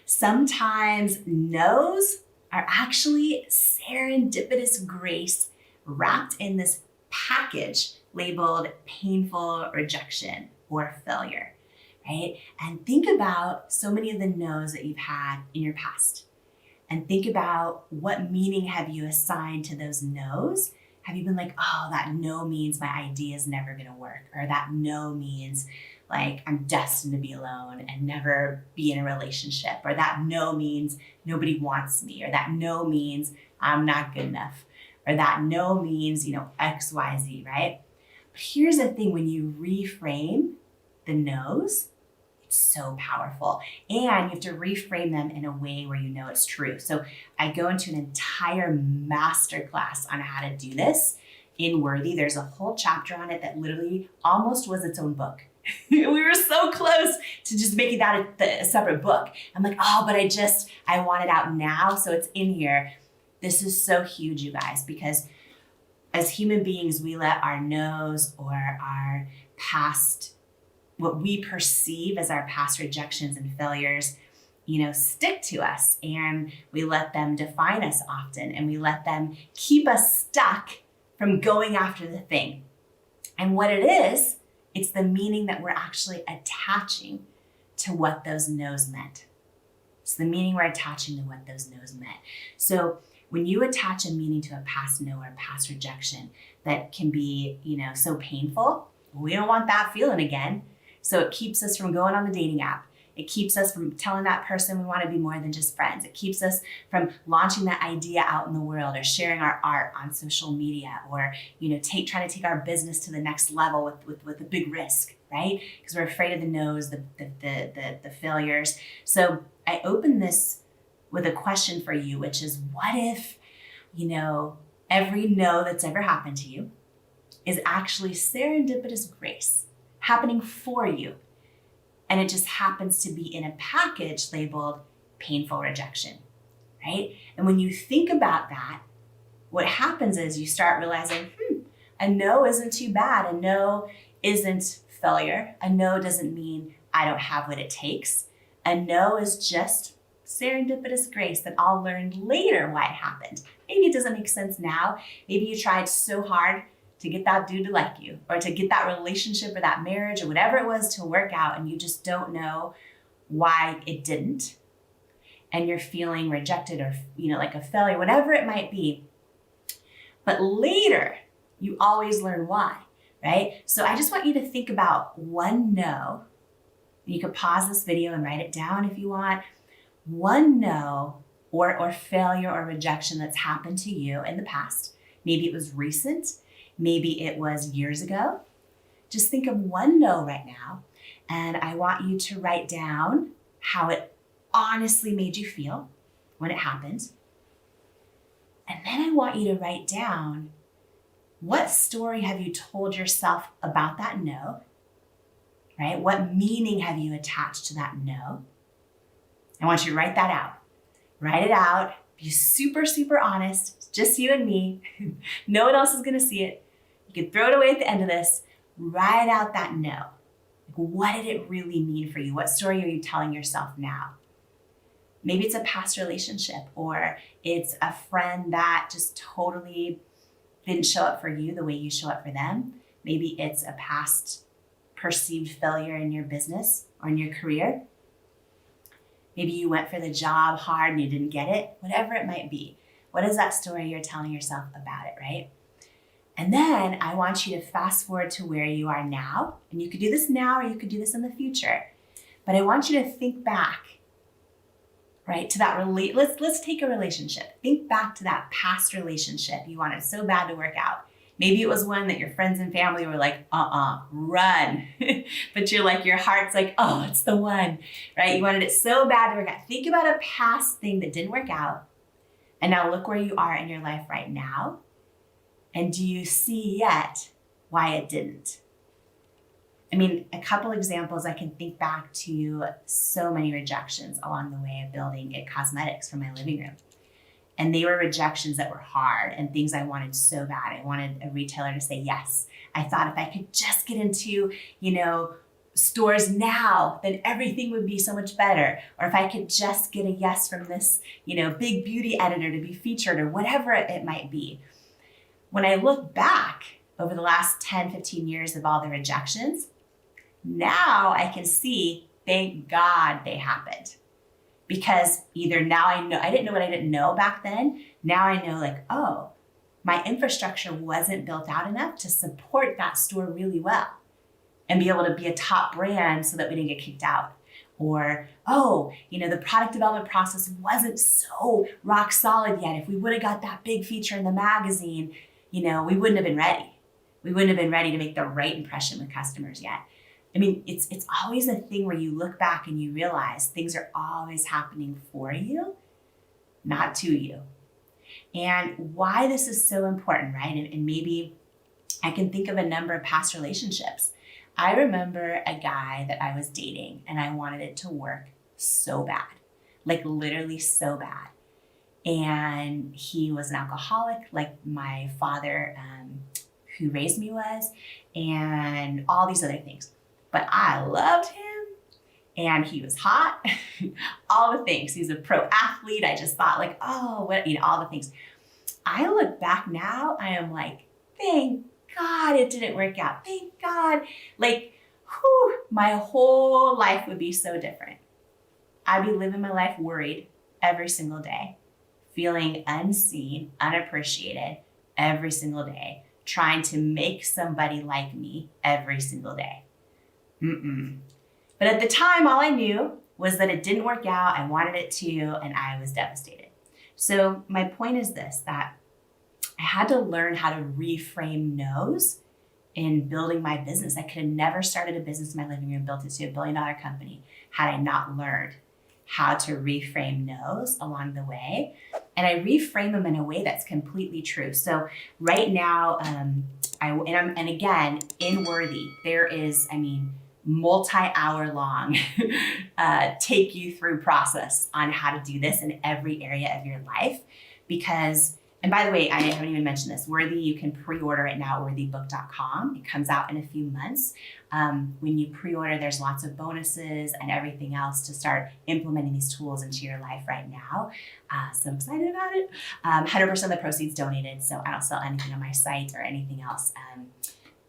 Sometimes no's are actually serendipitous grace wrapped in this package labeled painful rejection or failure, right? And think about so many of the no's that you've had in your past. And think about what meaning have you assigned to those no's? Have you been like, oh, that no means my idea is never gonna work, or that no means like I'm destined to be alone and never be in a relationship, or that no means nobody wants me, or that no means I'm not good enough, or that no means, X, Y, Z, right? But here's the thing, when you reframe the no's, it's so powerful. And you have to reframe them in a way where you know it's true. So I go into an entire masterclass on how to do this in Worthy. There's a whole chapter on it that literally almost was its own book. We were so close to just making that a separate book. I'm like, oh, but I want it out now. So it's in here. This is so huge, you guys, because as human beings, we let our no's or our past, what we perceive as our past rejections and failures, stick to us, and we let them define us often, and we let them keep us stuck from going after the thing. And what it is, it's the meaning that we're actually attaching to what those no's meant. It's the meaning we're attaching to what those no's meant. So when you attach a meaning to a past no or a past rejection that can be, so painful, we don't want that feeling again. So it keeps us from going on the dating app. It keeps us from telling that person we want to be more than just friends. It keeps us from launching that idea out in the world, or sharing our art on social media, or trying to take our business to the next level with a big risk, right? Because we're afraid of the no's, the failures. So I open this with a question for you, which is, what if, every no that's ever happened to you is actually serendipitous grace happening for you, and it just happens to be in a package labeled painful rejection, right? And when you think about that, what happens is you start realizing, a no isn't too bad. A no isn't failure. A no doesn't mean I don't have what it takes. A no is just serendipitous grace that I'll learn later why it happened. Maybe it doesn't make sense now. Maybe you tried so hard to get that dude to like you, or to get that relationship or that marriage or whatever it was to work out, and you just don't know why it didn't. And you're feeling rejected or, like a failure, whatever it might be. But later, you always learn why, right? So I just want you to think about one no. You could pause this video and write it down if you want. One no or failure or rejection that's happened to you in the past. Maybe it was recent. Maybe it was years ago. Just think of one no right now, and I want you to write down how it honestly made you feel when it happened. And then I want you to write down, what story have you told yourself about that no, right? What meaning have you attached to that no? I want you to write that out. Write it out. Be super, super honest. It's just you and me. No one else is going to see it. You can throw it away at the end of this. Write out that no. Like, what did it really mean for you? What story are you telling yourself now? Maybe it's a past relationship, or it's a friend that just totally didn't show up for you the way you show up for them. Maybe it's a past perceived failure in your business or in your career. Maybe you went for the job hard and you didn't get it. Whatever it might be. What is that story you're telling yourself about it, right? And then I want you to fast forward to where you are now. And you could do this now, or you could do this in the future. But I want you to think back, right, to that let's take a relationship. Think back to that past relationship you wanted so bad to work out. Maybe it was one that your friends and family were like, run. But you're like, your heart's like, oh, it's the one, right? You wanted it so bad to work out. Think about a past thing that didn't work out. And now look where you are in your life right now. And do you see yet why it didn't? I mean, a couple examples, I can think back to so many rejections along the way of building It Cosmetics for my living room. And they were rejections that were hard and things I wanted so bad. I wanted a retailer to say yes. I thought if I could just get into, stores now, then everything would be so much better. Or if I could just get a yes from this, big beauty editor to be featured or whatever it might be. When I look back over the last 10, 15 years of all the rejections, now I can see, thank God they happened. Because either now I didn't know what I didn't know back then. Now I know oh, my infrastructure wasn't built out enough to support that store really well and be able to be a top brand so that we didn't get kicked out. Or, the product development process wasn't so rock solid yet. If we would have got that big feature in the magazine, we wouldn't have been ready. We wouldn't have been ready to make the right impression with customers yet. I mean, it's always a thing where you look back and you realize things are always happening for you, not to you. And why this is so important, right? And maybe I can think of a number of past relationships. I remember a guy that I was dating and I wanted it to work so bad, literally so bad. And he was an alcoholic, like my father who raised me was, and all these other things. But I loved him and he was hot, all the things. He was a pro athlete. I just thought all the things. I look back now, I am thank God it didn't work out. Thank God. My whole life would be so different. I'd be living my life worried every single day, feeling unseen, unappreciated every single day, trying to make somebody like me every single day. But at the time, all I knew was that it didn't work out. I wanted it to, and I was devastated. So my point is this, that I had to learn how to reframe no's in building my business. I could have never started a business in my living room, built it to $1 billion company, had I not learned how to reframe no's along the way. And I reframe them in a way that's completely true. So right now, and again, in Worthy, there is, multi-hour long take you through process on how to do this in every area of your life. Because, and by the way, I haven't even mentioned this, Worthy, you can pre-order it now at worthybook.com. It comes out in a few months. When you pre-order, there's lots of bonuses and everything else to start implementing these tools into your life right now. So I'm excited about it. 100% of the proceeds donated, so I don't sell anything on my site or anything else.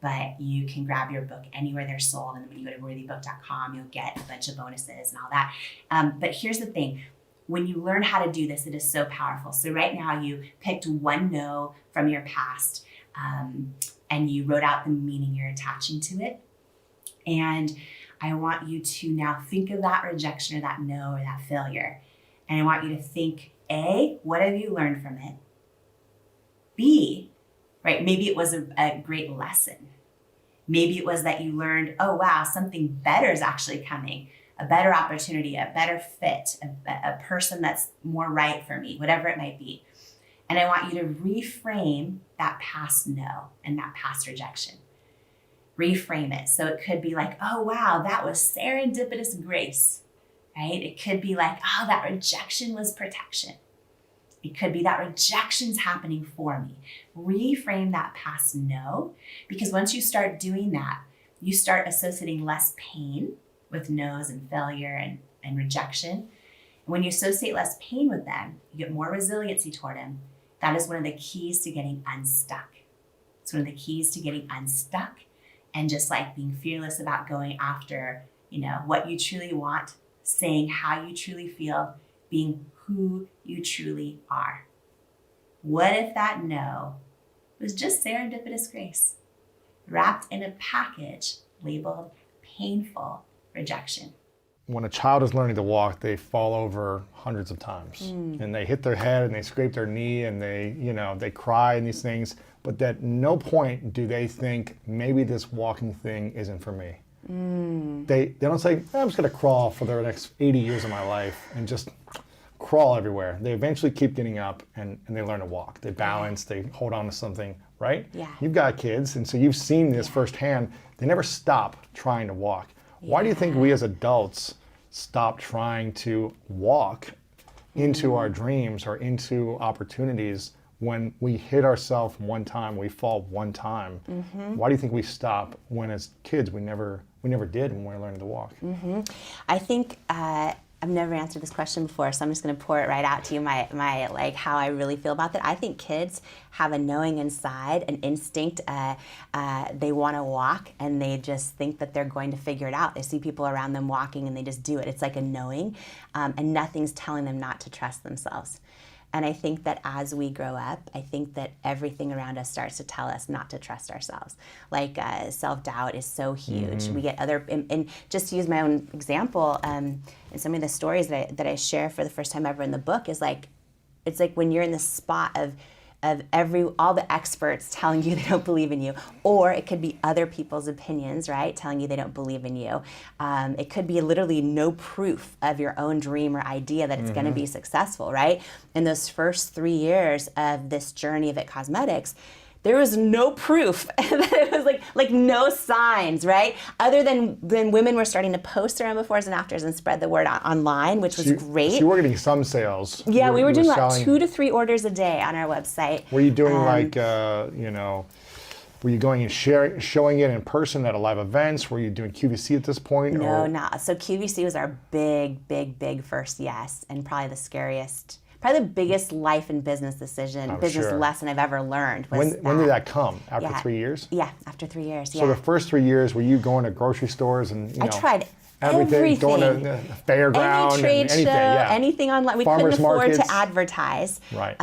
But you can grab your book anywhere they're sold. And when you go to worthybook.com, you'll get a bunch of bonuses and all that. But here's the thing. When you learn how to do this, it is so powerful. So right now you picked one no from your past and you wrote out the meaning you're attaching to it. And I want you to now think of that rejection or that no or that failure. And I want you to think, A, what have you learned from it? B, right, maybe it was a great lesson. Maybe it was that you learned, oh wow, something better is actually coming, a better opportunity, a better fit, a person that's more right for me, whatever it might be. And I want you to reframe that past no and that past rejection. Reframe it. So it could be oh wow, that was serendipitous grace, right? It could be oh, that rejection was protection. It could be that rejection's happening for me. Reframe that past no, because once you start doing that, you start associating less pain with no's and failure and rejection. And when you associate less pain with them, you get more resiliency toward them. That is one of the keys to getting unstuck. It's one of the keys to getting unstuck and just being fearless about going after, what you truly want, saying how you truly feel, being who you truly are. What if that no was just serendipitous grace, wrapped in a package labeled painful rejection? When a child is learning to walk, they fall over hundreds of times and they hit their head and they scrape their knee and they cry and these things, but at no point do they think maybe this walking thing isn't for me. They don't say, I'm just gonna crawl for the next 80 years of my life and just crawl everywhere. They eventually keep getting up and they learn to walk. They balance, they hold on to something, right? Yeah. You've got kids, and so you've seen this firsthand. They never stop trying to walk. Why do you think we as adults stop trying to walk into our dreams or into opportunities when we hit ourselves one time, we fall one time? Why do you think we stop when as kids we never we never did when we were learning to walk? I think I've never answered this question before, so I'm just going to pour it right out to you, my like how I really feel about that. I think kids have a knowing inside, an instinct. They want to walk, and they just think that they're going to figure it out. They see people around them walking, and they just do it. It's like a knowing, and nothing's telling them not to trust themselves. And I think that as we grow up, I think that everything around us starts to tell us not to trust ourselves. Like self-doubt is so huge. We get and just to use my own example, and some of the stories that I share for the first time ever in the book is like, it's like when you're in the spot of all the experts telling you they don't believe in you, or it could be other people's opinions, right, telling you they don't believe in you. It could be literally no proof of your own dream or idea that it's going to be successful, right? In those first 3 years of this journey of It Cosmetics, there was no proof. It was like no signs, right? Other than when women were starting to post their own befores and afters and spread the word online, which was great. So you were getting some sales. Yeah, we were doing about 2 to 3 orders a day on our website. Were you doing were you going and showing it in person at a live events? Were you doing QVC at this point? No, not. So QVC was our big first yes, and probably the scariest. Probably the biggest life and business decision, lesson I've ever learned. Was when did that come? After 3 years? Yeah, after 3 years. So the first 3 years, were you going to grocery stores and I tried everything, going to the fairground, any trade and anything, show, anything online. We Farmers couldn't afford markets. to advertise. Right.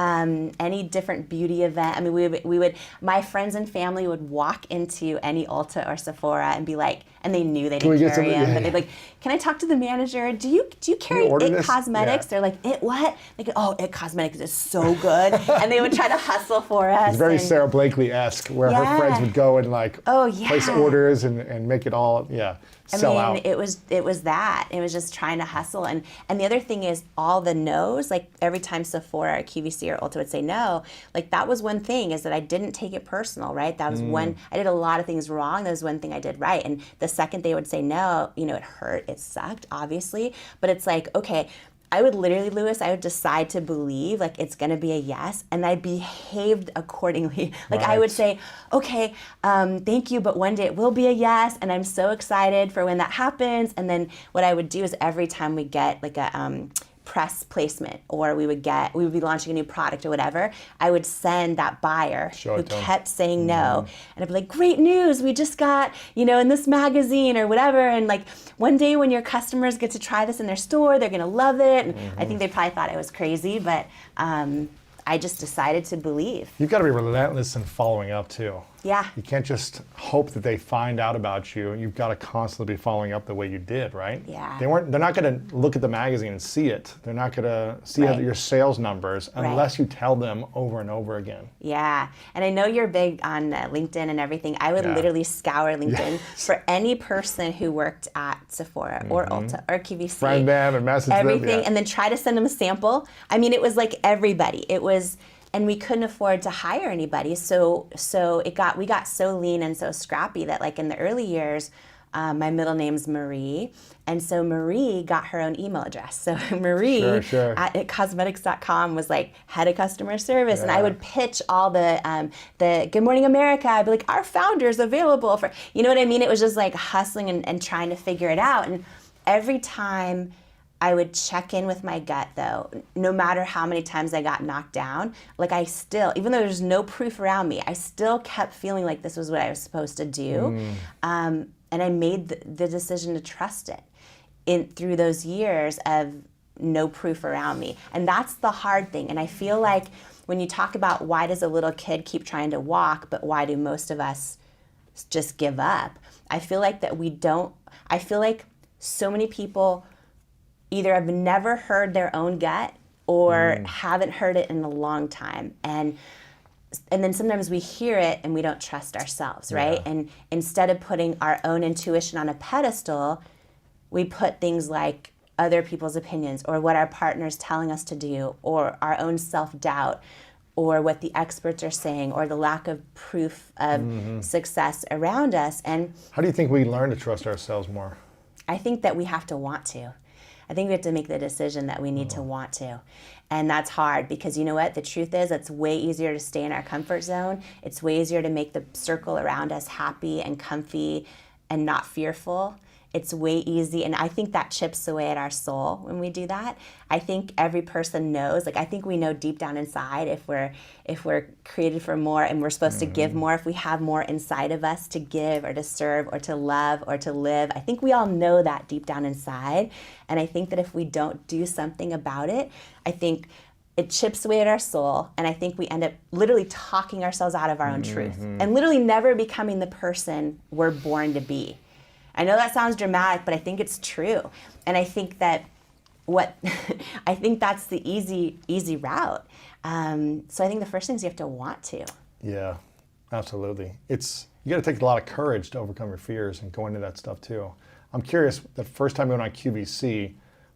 Any different beauty event. I mean, we would. My friends and family would walk into any Ulta or Sephora and be like, and they knew they didn't carry them, but they'd be like, "Can I talk to the manager? Do you carry It Cosmetics?" They're like, "It what?" They go, "Oh, It Cosmetics is so good," and they would try to hustle for us. It's very Sarah Blakely-esque, where her friends would go and place orders and make it all sell out. It was that. It was just trying to hustle. And the other thing is all the no's, like every time Sephora or QVC or Ulta would say no, like that was one thing, is that I didn't take it personal, right? That was one, I did a lot of things wrong. That was one thing I did right. And the second they would say no, it hurt, it sucked, obviously. But it's like, okay, I would literally, Lewis, I would decide to believe like it's going to be a yes, and I behaved accordingly. Like I would say, okay, thank you, but one day it will be a yes, and I'm so excited for when that happens. And then what I would do is every time we get like a press placement, or we would be launching a new product or whatever, I would send that buyer who kept saying no, and I'd be like, great news, we just got, in this magazine or whatever, and like one day when your customers get to try this in their store, they're gonna love it. And I think they probably thought I was crazy, but I just decided to believe. You've got to be relentless in following up too. Yeah. You can't just hope that they find out about you. You've got to constantly be following up the way you did, right? Yeah. They're not going to look at the magazine and see it. They're not going to see your sales numbers unless you tell them over and over again. Yeah. And I know you're big on LinkedIn and everything. I would literally scour LinkedIn for any person who worked at Sephora or Ulta or QVC. Friend them and message everything, them. Yeah. and then try to send them a sample. I mean, it was like everybody. It was... And we couldn't afford to hire anybody, so we got so lean and so scrappy that like in the early years, my middle name's Marie, and so Marie got her own email address. So Marie at itcosmetics.com was like head of customer service, and I would pitch all the Good Morning America. I'd be like, our founder's available for, you know what I mean? It was just like hustling and trying to figure it out. And every time I would check in with my gut, though, no matter how many times I got knocked down, like I still, even though there's no proof around me, I still kept feeling like this was what I was supposed to do. And I made the decision to trust it through those years of no proof around me. And that's the hard thing. And I feel like when you talk about why does a little kid keep trying to walk, but why do most of us just give up? I feel like I feel like so many people either have never heard their own gut or haven't heard it in a long time. And then sometimes we hear it and we don't trust ourselves, right? And instead of putting our own intuition on a pedestal, we put things like other people's opinions or what our partner's telling us to do or our own self-doubt or what the experts are saying or the lack of proof of success around us. And how do you think we learn to trust ourselves more? I think that we have to want to. I think we have to make the decision that we need to want to. And that's hard because you know what? The truth is it's way easier to stay in our comfort zone. It's way easier to make the circle around us happy and comfy and not fearful. It's way easy, and I think that chips away at our soul when we do that. I think every person knows, like I think we know deep down inside if we're created for more and we're supposed to give more, if we have more inside of us to give or to serve or to love or to live. I think we all know that deep down inside, and I think that if we don't do something about it, I think it chips away at our soul, and I think we end up literally talking ourselves out of our own truth and literally never becoming the person we're born to be. I know that sounds dramatic, but I think it's true. And I think that I think that's the easy route. So I think the first thing is you have to want to. Yeah, absolutely. You got to take a lot of courage to overcome your fears and go into that stuff too. I'm curious, the first time you went on QVC,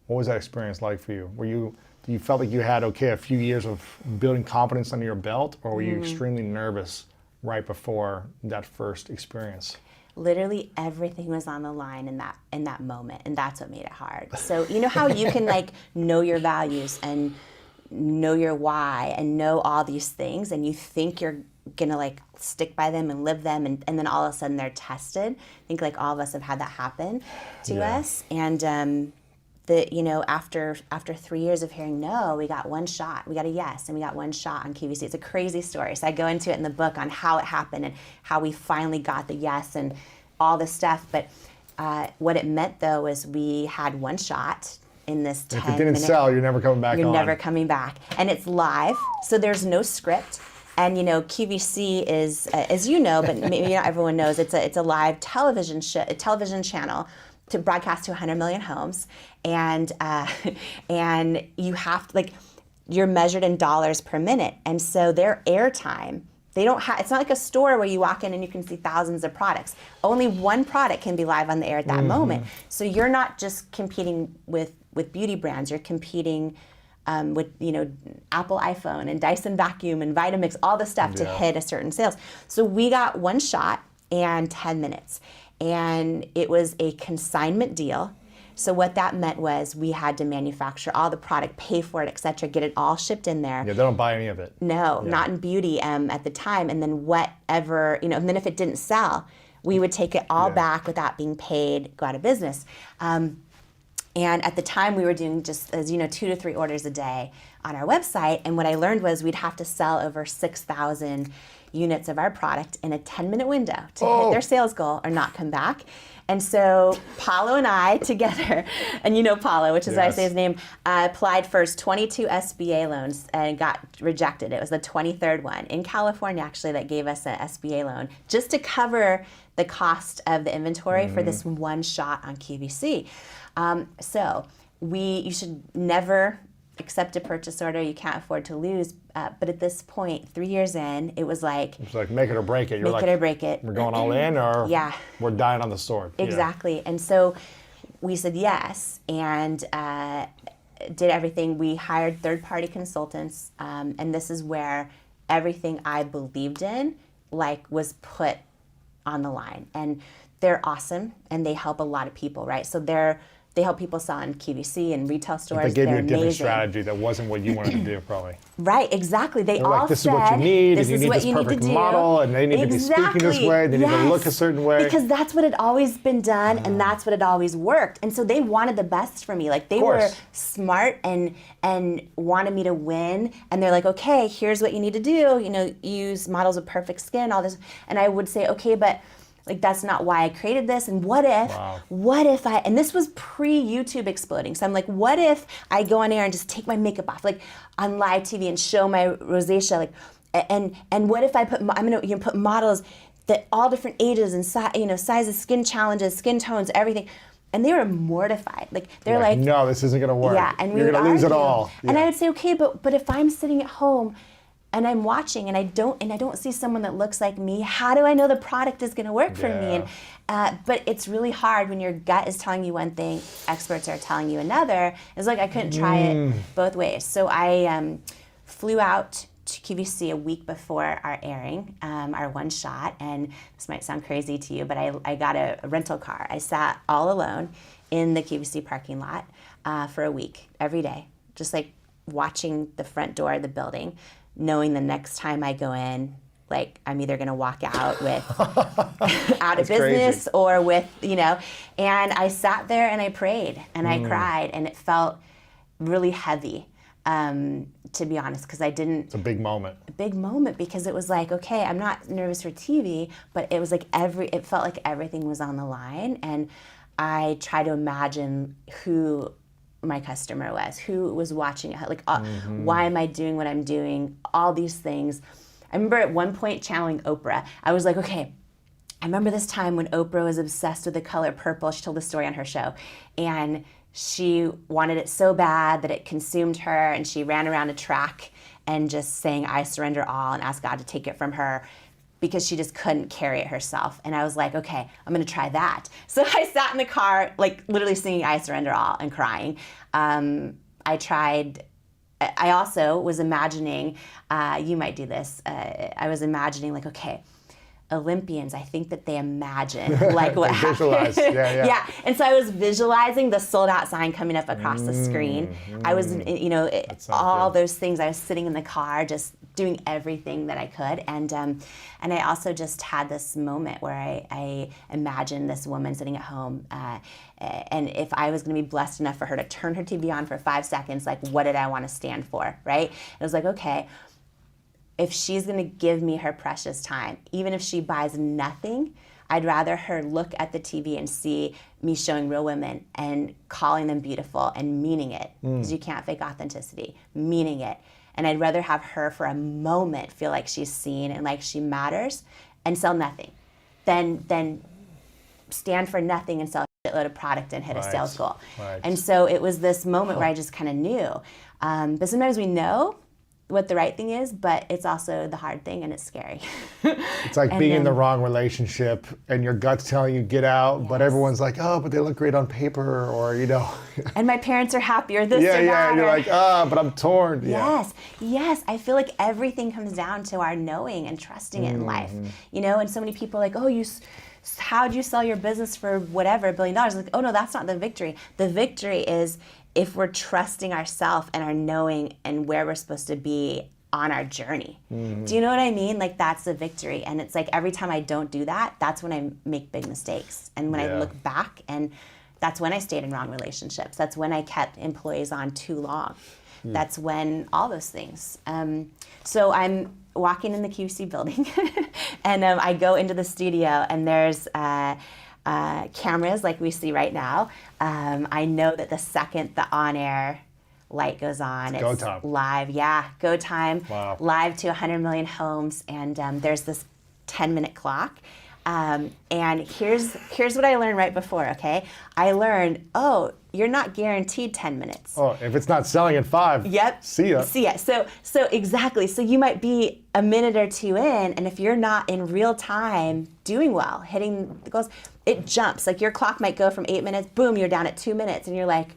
what was that experience like for you? You felt like you had, a few years of building confidence under your belt, or were you extremely nervous right before that first experience? Literally everything was on the line in that moment, and that's what made it hard. So you know how you can like know your values and know your why and know all these things, and you think you're gonna like stick by them and live them, and then all of a sudden they're tested. I think like all of us have had that happen to us, and after 3 years of hearing no, we got one shot, we got a yes, and we got one shot on QVC. It's a crazy story. So I go into it in the book on how it happened and how we finally got the yes and all this stuff. But what it meant though was we had one shot in this 10 minute. If it didn't sell, you're never coming back on. You're never coming back. And it's live, so there's no script. And QVC is, as you know, but maybe not everyone knows, it's a live television channel to broadcast to 100 million homes, and you have to, you're measured in dollars per minute, and so their airtime, it's not like a store where you walk in and you can see thousands of products. Only one product can be live on the air at that moment. So you're not just competing with beauty brands, you're competing with Apple iPhone and Dyson vacuum and Vitamix, all the stuff to hit a certain sales. So we got one shot and 10 minutes. And it was a consignment deal. So what that meant was we had to manufacture all the product, pay for it, et cetera, get it all shipped in there. Yeah, they don't buy any of it. No, not in beauty at the time. And then whatever, and then if it didn't sell, we would take it all back without being paid, go out of business. And at the time we were doing just, as 2 to 3 orders a day on our website. And what I learned was we'd have to sell over 6,000 units of our product in a 10-minute window to hit their sales goal or not come back. And so Paulo and I together, and Paulo, which is why I say his name, applied for 22 SBA loans and got rejected. It was the 23rd one in California, actually, that gave us an SBA loan just to cover the cost of the inventory for this one shot on QVC. So you should never accept a purchase order you can't afford to lose. But at this point, 3 years in, it was like... It's like make it or break it. Make it or break it. We're going all in, or we're dying on the sword. Exactly. And so we said yes and did everything. We hired third-party consultants, and this is where everything I believed in was put on the line. And they're awesome, and they help a lot of people, right? So they help people sell on QVC and retail stores. They gave you a different amazing strategy that wasn't what you wanted to do, probably. Right, exactly. They're all like, this is what you need, and you need this perfect model, and they need to be speaking this way, they need to look a certain way. Because that's what had always been done, and that's what had always worked. And so they wanted the best for me. They were smart and wanted me to win. And they're like, okay, here's what you need to do. Use models with perfect skin, all this. And I would say, okay, but that's not why I created this. And what if and this was pre-YouTube exploding. So I'm like, what if I go on air and just take my makeup off, on live TV and show my rosacea, and what if I'm gonna put models that all different ages and sizes, skin challenges, skin tones, everything. And they were mortified. They're like, no, this isn't gonna work. Yeah, and you're gonna lose it all. Yeah. And I would say, okay, but if I'm sitting at home and I'm watching and I don't see someone that looks like me, how do I know the product is going to work for me? And but it's really hard when your gut is telling you one thing, experts are telling you another. It's like I couldn't try it both ways. So I flew out to QVC a week before our airing, our one shot, and this might sound crazy to you, but I got a rental car. I sat all alone in the QVC parking lot for a week, every day, just watching the front door of the building, knowing the next time I go in, like I'm either going to walk out with out of That's business crazy. or with, and I sat there and I prayed and I cried, and it felt really heavy, to be honest, because I didn't. It's a big moment. Big moment, because it was like, okay, I'm not nervous for TV, but it was like it felt like everything was on the line, and I tried to imagine who my customer was, who was watching it, like why am I doing what I'm doing, all these things. I remember at one point channeling Oprah. I was like, okay, I remember this time when Oprah was obsessed with the color purple. She told the story on her show, and she wanted it so bad that it consumed her, and she ran around a track and just saying, I surrender all, and asked God to take it from her because she just couldn't carry it herself. And I was like, okay, I'm gonna try that. So I sat in the car, like literally singing I surrender all and crying. I also was imagining, you might do this, I was imagining like, okay, Olympians, I think that they imagine like what Visualize. happened. Yeah. And so I was visualizing the sold out sign coming up across the screen. I was, all good. those things. I was sitting in the car, just doing everything that I could. And I also just had this moment where I imagined this woman sitting at home. And if I was going to be blessed enough for her to turn her TV on for 5 seconds, like what did I want to stand for, right? It was like, okay, if she's going to give me her precious time, even if she buys nothing, I'd rather her look at the TV and see me showing real women and calling them beautiful and meaning it, because you can't fake authenticity, meaning it. And I'd rather have her for a moment feel like she's seen and like she matters and sell nothing than stand for nothing and sell a shitload of product and hit a sales goal. Right. And so it was this moment where I just kind of knew. But sometimes we know what the right thing is, but it's also the hard thing, and it's scary. It's like being in the wrong relationship and your gut's telling you get out, but everyone's like, oh, but they look great on paper, or And my parents are happy, or this or that. and you're like, but I'm torn. Yes. I feel like everything comes down to our knowing and trusting it in life. And so many people are like, oh, how'd you sell your business for whatever, $1 billion? Like, oh no, that's not the victory. The victory is if we're trusting ourselves and our knowing and where we're supposed to be on our journey. Do you know what I mean? Like, that's the victory. And it's like every time I don't do that, that's when I make big mistakes. And when I look back, and that's when I stayed in wrong relationships. That's when I kept employees on too long. That's when all those things. So I'm walking in the QC building and I go into the studio, and there's cameras like we see right now. I know that the second the on-air light goes on, it's go time. live. Yeah, go time. Wow. Live to 100 million homes, and there's this 10-minute clock. And here's what I learned right before, okay? I learned, you're not guaranteed 10 minutes. Oh, if it's not selling at 5, Yep. see ya. So exactly. So you might be a minute or two in, and if you're not in real time doing well, hitting the goals, it jumps. Like your clock might go from 8 minutes, boom, you're down at 2 minutes, and you're like,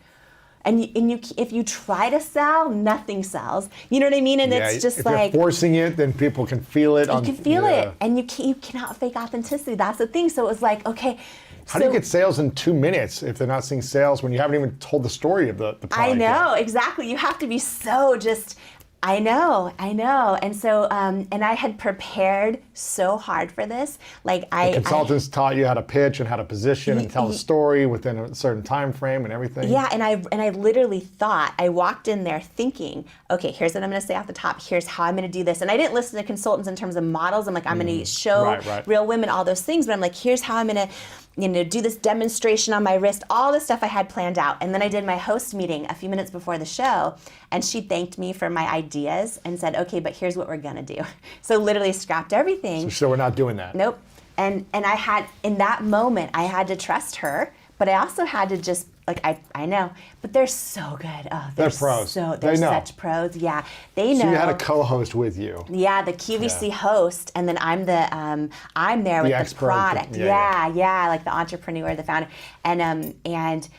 and you if you try to sell, nothing sells. You know what I mean? And it's just if like you're forcing it, then people can feel it. You can feel it, and you cannot fake authenticity. That's the thing. So it was like, okay. How do you get sales in 2 minutes if they're not seeing sales when you haven't even told the story of the product? I know, exactly. You have to be so just, I know. And so, and I had prepared so hard for this. Like The consultants taught you how to pitch and how to position and tell a story within a certain time frame and everything. Yeah, and I literally thought, I walked in there thinking, okay, here's what I'm going to say off the top. Here's how I'm going to do this. And I didn't listen to consultants in terms of models. I'm like, I'm going to show real women all those things. But I'm like, here's how I'm going to do this demonstration on my wrist, all the stuff I had planned out. And then I did my host meeting a few minutes before the show, and she thanked me for my ideas and said, okay, but here's what we're gonna do. So literally scrapped everything. So we're not doing that. Nope. And I had, in that moment, I had to trust her, but I also had to just, like, I know, but they're so good. Oh, they're pros. They're such pros. Yeah, they know. So you had a co-host with you. Yeah, the QVC host, and then I'm there with the product. Yeah, like the entrepreneur, the founder, and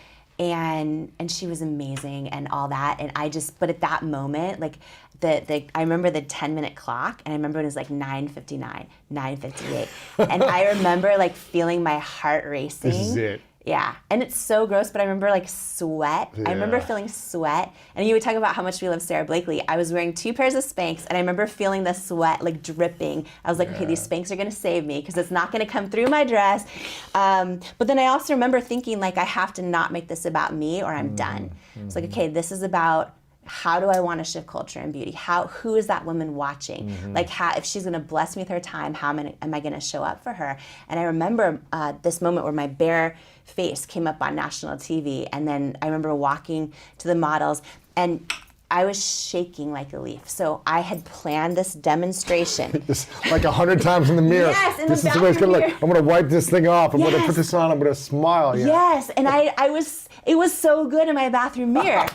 she was amazing and all that. And but at that moment, like I remember the 10-minute clock, and I remember it was like 9:59, 9:58, and I remember like feeling my heart racing. This is it. Yeah, and it's so gross, but I remember like sweat. I remember Yeah. feeling sweat. And you would talk about how much we love Sarah Blakely. I was wearing 2 pairs of Spanx, and I remember feeling the sweat like dripping. I was like, okay, these Spanx are gonna save me because it's not gonna come through my dress. But then I also remember thinking like, I have to not make this about me or I'm done. It's like, okay, this is about how do I want to shift culture and beauty? Who is that woman watching? Like, if she's going to bless me with her time, how am I going to show up for her? And I remember this moment where my bare face came up on national TV, and then I remember walking to the models, and I was shaking like a leaf. So I had planned this demonstration. Just like 100 times in the mirror. Yes, in This the is the way it's gonna bathroom look. I'm gonna wipe this thing off. I'm gonna put Yes. this on. I'm gonna smile. Yeah. Yes, and it was so good in my bathroom mirror.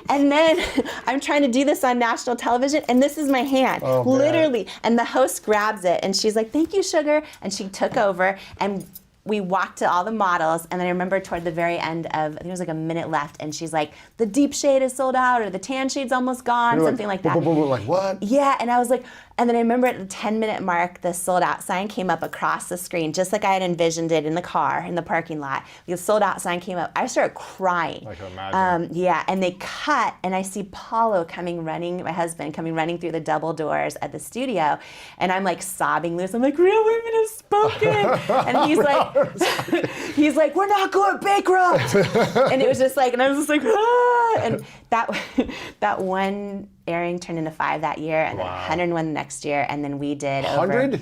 And then I'm trying to do this on national television, and this is my hand, Oh, man. literally. And the host grabs it, and she's like, "Thank you, sugar." And she took over, and we walked to all the models, and then I remember toward the very end of, I think it was like a minute left, and she's like, "The deep shade is sold out," or "The tan shade's almost gone," You're something like that. Like what? Yeah, and I was like, and then I remember at the 10-minute mark, the sold out sign came up across the screen, just like I had envisioned it in the car, in the parking lot. The sold out sign came up. I started crying. I can imagine. Yeah, and they cut, and I see Paulo my husband, coming running through the double doors at the studio, and I'm like sobbing loose. I'm like, real women have spoken. And he's like, we're not going bankrupt. And it was just like, and I was just like, ah. And that one airing turned into 5 that year, and then 101 the next year, and then we did 100?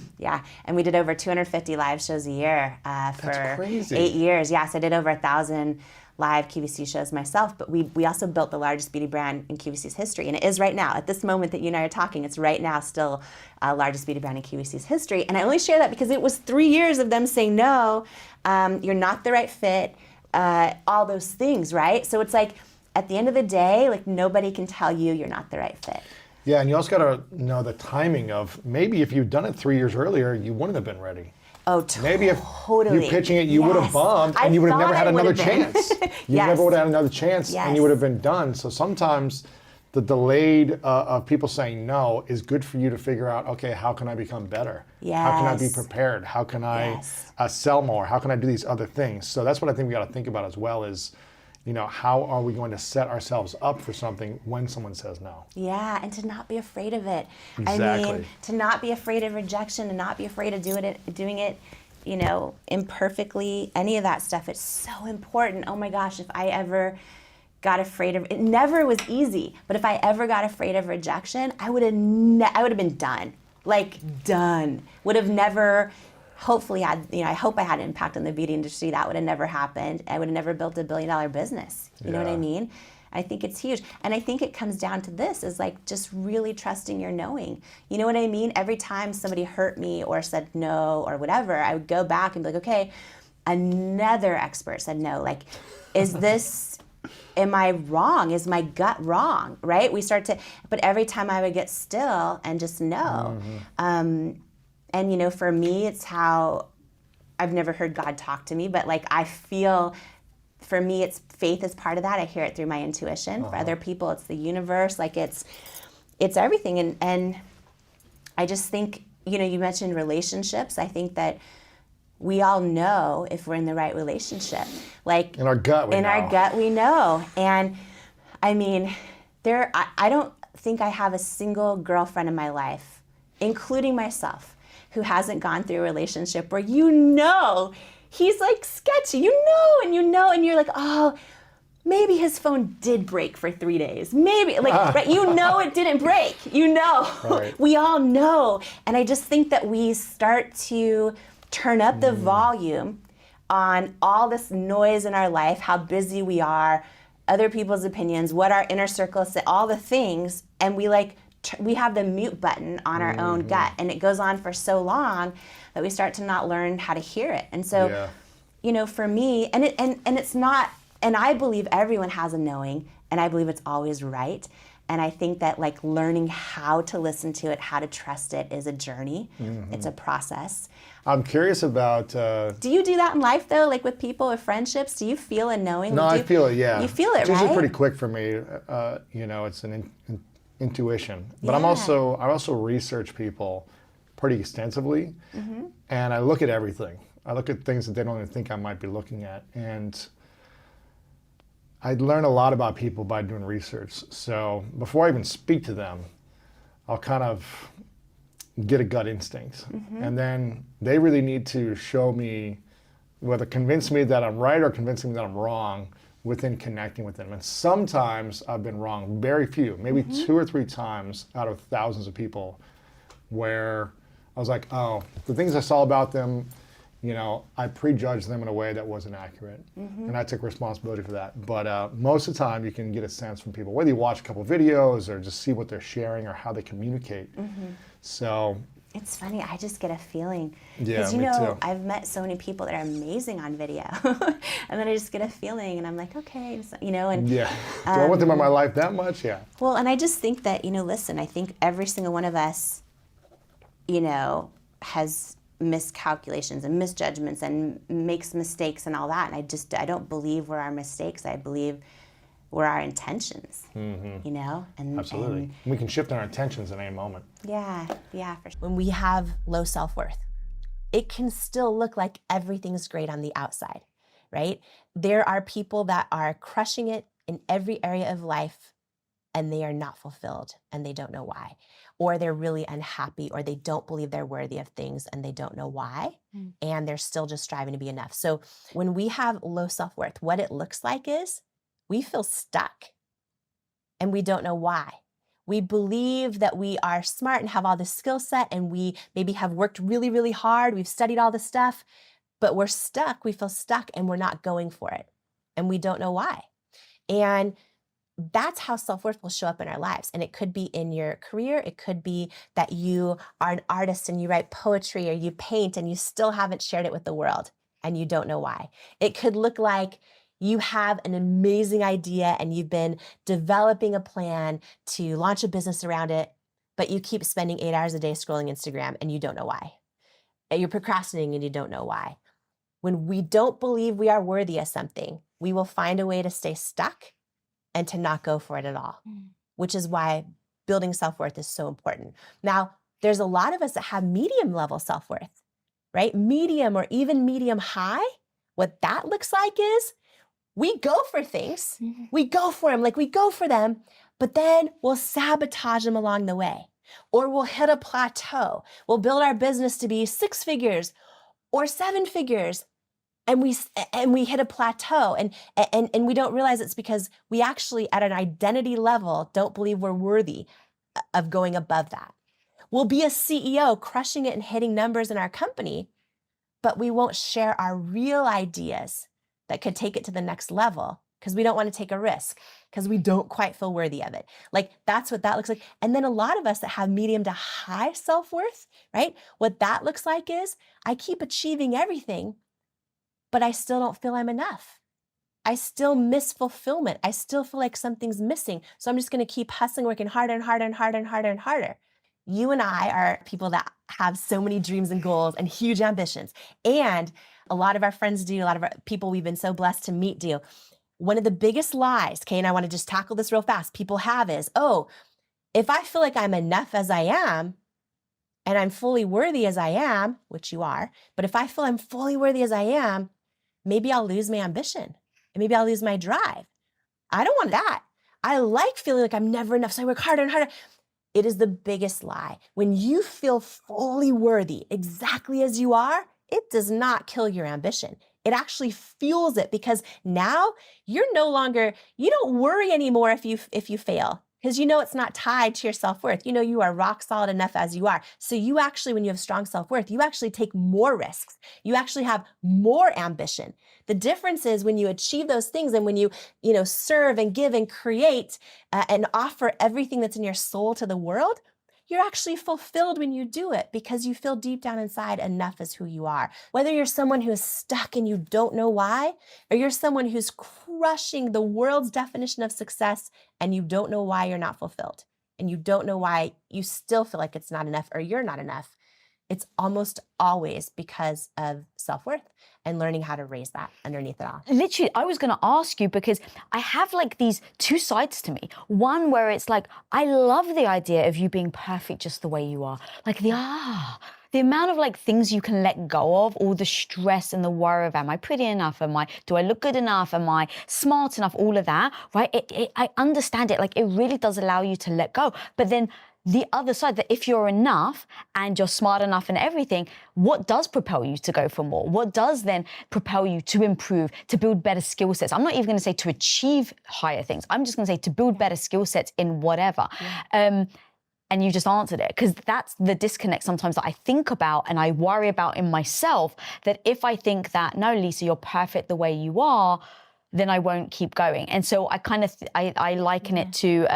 and we did over 250 live shows a year for That's crazy. 8 years. Yeah, so I did over 1,000 live QVC shows myself, but we also built the largest beauty brand in QVC's history, and it is right now. At this moment that you and I are talking, it's right now still largest beauty brand in QVC's history. And I only share that because it was 3 years of them saying, no, you're not the right fit, all those things, right? So it's like, at the end of the day, like nobody can tell you you're not the right fit. Yeah, and you also got to know the timing of maybe if you'd done it 3 years earlier, you wouldn't have been ready. Oh, totally. Maybe if you pitching it, you would have bombed, and you would have never had another chance. You never would have had another chance, and you would have been done. So sometimes the delayed of people saying no is good for you to figure out, okay, how can I become better? How can I be prepared? How can I sell more? How can I do these other things? So that's what I think we got to think about as well is, how are we going to set ourselves up for something when someone says no? Yeah, and to not be afraid of it. Exactly. I mean, to not be afraid of rejection, and not be afraid of doing it, imperfectly, any of that stuff. It's so important. Oh my gosh, if I ever got afraid of it, never was easy, but if I ever got afraid of rejection, I would have been done. Like done. Would have never hopefully had, I hope I had an impact on the beauty industry. That would have never happened. I would have never built $1 billion business. You know what I mean? I think it's huge. And I think it comes down to this, is like just really trusting your knowing. You know what I mean? Every time somebody hurt me or said no or whatever, I would go back and be like, okay, another expert said no. Like, am I wrong? Is my gut wrong? Right? But every time I would get still and just know. And for me, it's how I've never heard God talk to me, but like I feel, for me, it's faith is part of that. I hear it through my intuition. For other people, it's the universe. Like it's everything. And I just think, you mentioned relationships. I think that we all know if we're in the right relationship. Like in our gut, we know. And I mean, I don't think I have a single girlfriend in my life, including myself, who hasn't gone through a relationship where he's like sketchy, and you're like, oh, maybe his phone did break for 3 days. Maybe, right? It didn't break. Right. We all know. And I just think that we start to turn up the volume on all this noise in our life, how busy we are, other people's opinions, what our inner circle say, all the things, and we have the mute button on our own gut, and it goes on for so long that we start to not learn how to hear it. And so, for me, and it's not, and I believe everyone has a knowing, and I believe it's always right. And I think that like learning how to listen to it, how to trust it is a journey. It's a process. I'm curious about... do you do that in life though? Like with people, with friendships? Do you feel a knowing? No, I feel it, yeah. You feel it, it's right? It's usually pretty quick for me. It's an intuition. But I also research people pretty extensively, and I look at everything. I look at things that they don't even think I might be looking at. And I learn a lot about people by doing research. So before I even speak to them, I'll kind of get a gut instinct. And then they really need to show me, whether convince me that I'm right or convincing me that I'm wrong within connecting with them. And sometimes I've been wrong, very few, maybe 2 or 3 times out of thousands of people, where I was like, oh, the things I saw about them, you know, I prejudged them in a way that wasn't accurate. And I took responsibility for that. But most of the time you can get a sense from people, whether you watch a couple videos or just see what they're sharing or how they communicate. So it's funny, I just get a feeling. Yeah, Because, you me know, too. I've met so many people that are amazing on video. And then I just get a feeling and I'm like, okay, so, you know, and yeah, do I want them in my life that much? Yeah. well, and I just think that, you know, listen, I think every single one of us, you know, has miscalculations and misjudgments and makes mistakes and all that. And I don't believe we're our mistakes. I believe we're our intentions, you know? And Absolutely. and We can shift our intentions at any moment. yeah, for sure. When we have low self-worth, it can still look like everything's great on the outside, right? There are people that are crushing it in every area of life and they are not fulfilled and they don't know why. Or they're really unhappy or they don't believe they're worthy of things and they don't know why. And they're still just striving to be enough. So when we have low self-worth, what it looks like is we feel stuck and we don't know why. We believe that we are smart and have all this skill set and we maybe have worked really, really hard. We've studied all this stuff, but we're stuck. We feel stuck and we're not going for it. And we don't know why. And that's how self-worth will show up in our lives. And it could be in your career. It could be that you are an artist and you write poetry or you paint and you still haven't shared it with the world and you don't know why. It could look like you have an amazing idea and you've been developing a plan to launch a business around it, but you keep spending 8 hours a day scrolling Instagram and you don't know why. And you're procrastinating and you don't know why. When we don't believe we are worthy of something, we will find a way to stay stuck and to not go for it at all, which is why building self-worth is so important. Now, there's a lot of us that have medium level self-worth, right? Medium or even medium high. What that looks like is we go for things, we go for them, like we go for them, but then we'll sabotage them along the way. Or we'll hit a plateau. We'll build our business to be 6 figures or 7 figures. And we hit a plateau and we don't realize it's because we actually at an identity level don't believe we're worthy of going above that. We'll be a CEO crushing it and hitting numbers in our company, but we won't share our real ideas that could take it to the next level because we don't want to take a risk because we don't quite feel worthy of it. Like that's what that looks like. And then a lot of us that have medium to high self-worth, right? What that looks like is I keep achieving everything, but I still don't feel I'm enough. I still miss fulfillment. I still feel like something's missing. So I'm just going to keep hustling, working harder and harder and harder and harder and harder. You and I are people that have so many dreams and goals and huge ambitions. And a lot of our friends do, a lot of our people we've been so blessed to meet do. One of the biggest lies, okay, and I want to just tackle this real fast, people have is, oh, if I feel like I'm enough as I am, and I'm fully worthy as I am, which you are, but if I feel I'm fully worthy as I am, maybe I'll lose my ambition and maybe I'll lose my drive. I don't want that. I like feeling like I'm never enough, so I work harder and harder. It is the biggest lie. When you feel fully worthy, exactly as you are, it does not kill your ambition. It actually fuels it because now you're no longer, you don't worry anymore if you fail. Because you know it's not tied to your self-worth. You know you are rock solid enough as you are. So you actually, when you have strong self-worth, you actually take more risks. You actually have more ambition. The difference is when you achieve those things and when you serve and give and create and offer everything that's in your soul to the world, you're actually fulfilled when you do it because you feel deep down inside enough as who you are. Whether you're someone who is stuck and you don't know why, or you're someone who's crushing the world's definition of success and you don't know why you're not fulfilled, and you don't know why you still feel like it's not enough or you're not enough, it's almost always because of self-worth and learning how to raise that underneath it all. Literally, I was going to ask you because I have like these 2 sides to me. One where it's like, I love the idea of you being perfect just the way you are. Like the amount of like things you can let go of, all the stress and the worry of, am I pretty enough? Do I look good enough? Am I smart enough? All of that, right? I understand it. Like, it really does allow you to let go. But then the other side, that if you're enough and you're smart enough and everything, what does propel you to go for more? What does then propel you to improve, to build better skill sets? I'm not even going to say to achieve higher things. I'm just going to say to build better skill sets in whatever. And you just answered it, because that's the disconnect sometimes that I think about and I worry about in myself, that if I think that, no, Lisa, you're perfect the way you are, then I won't keep going. And so I kind of, I liken it to,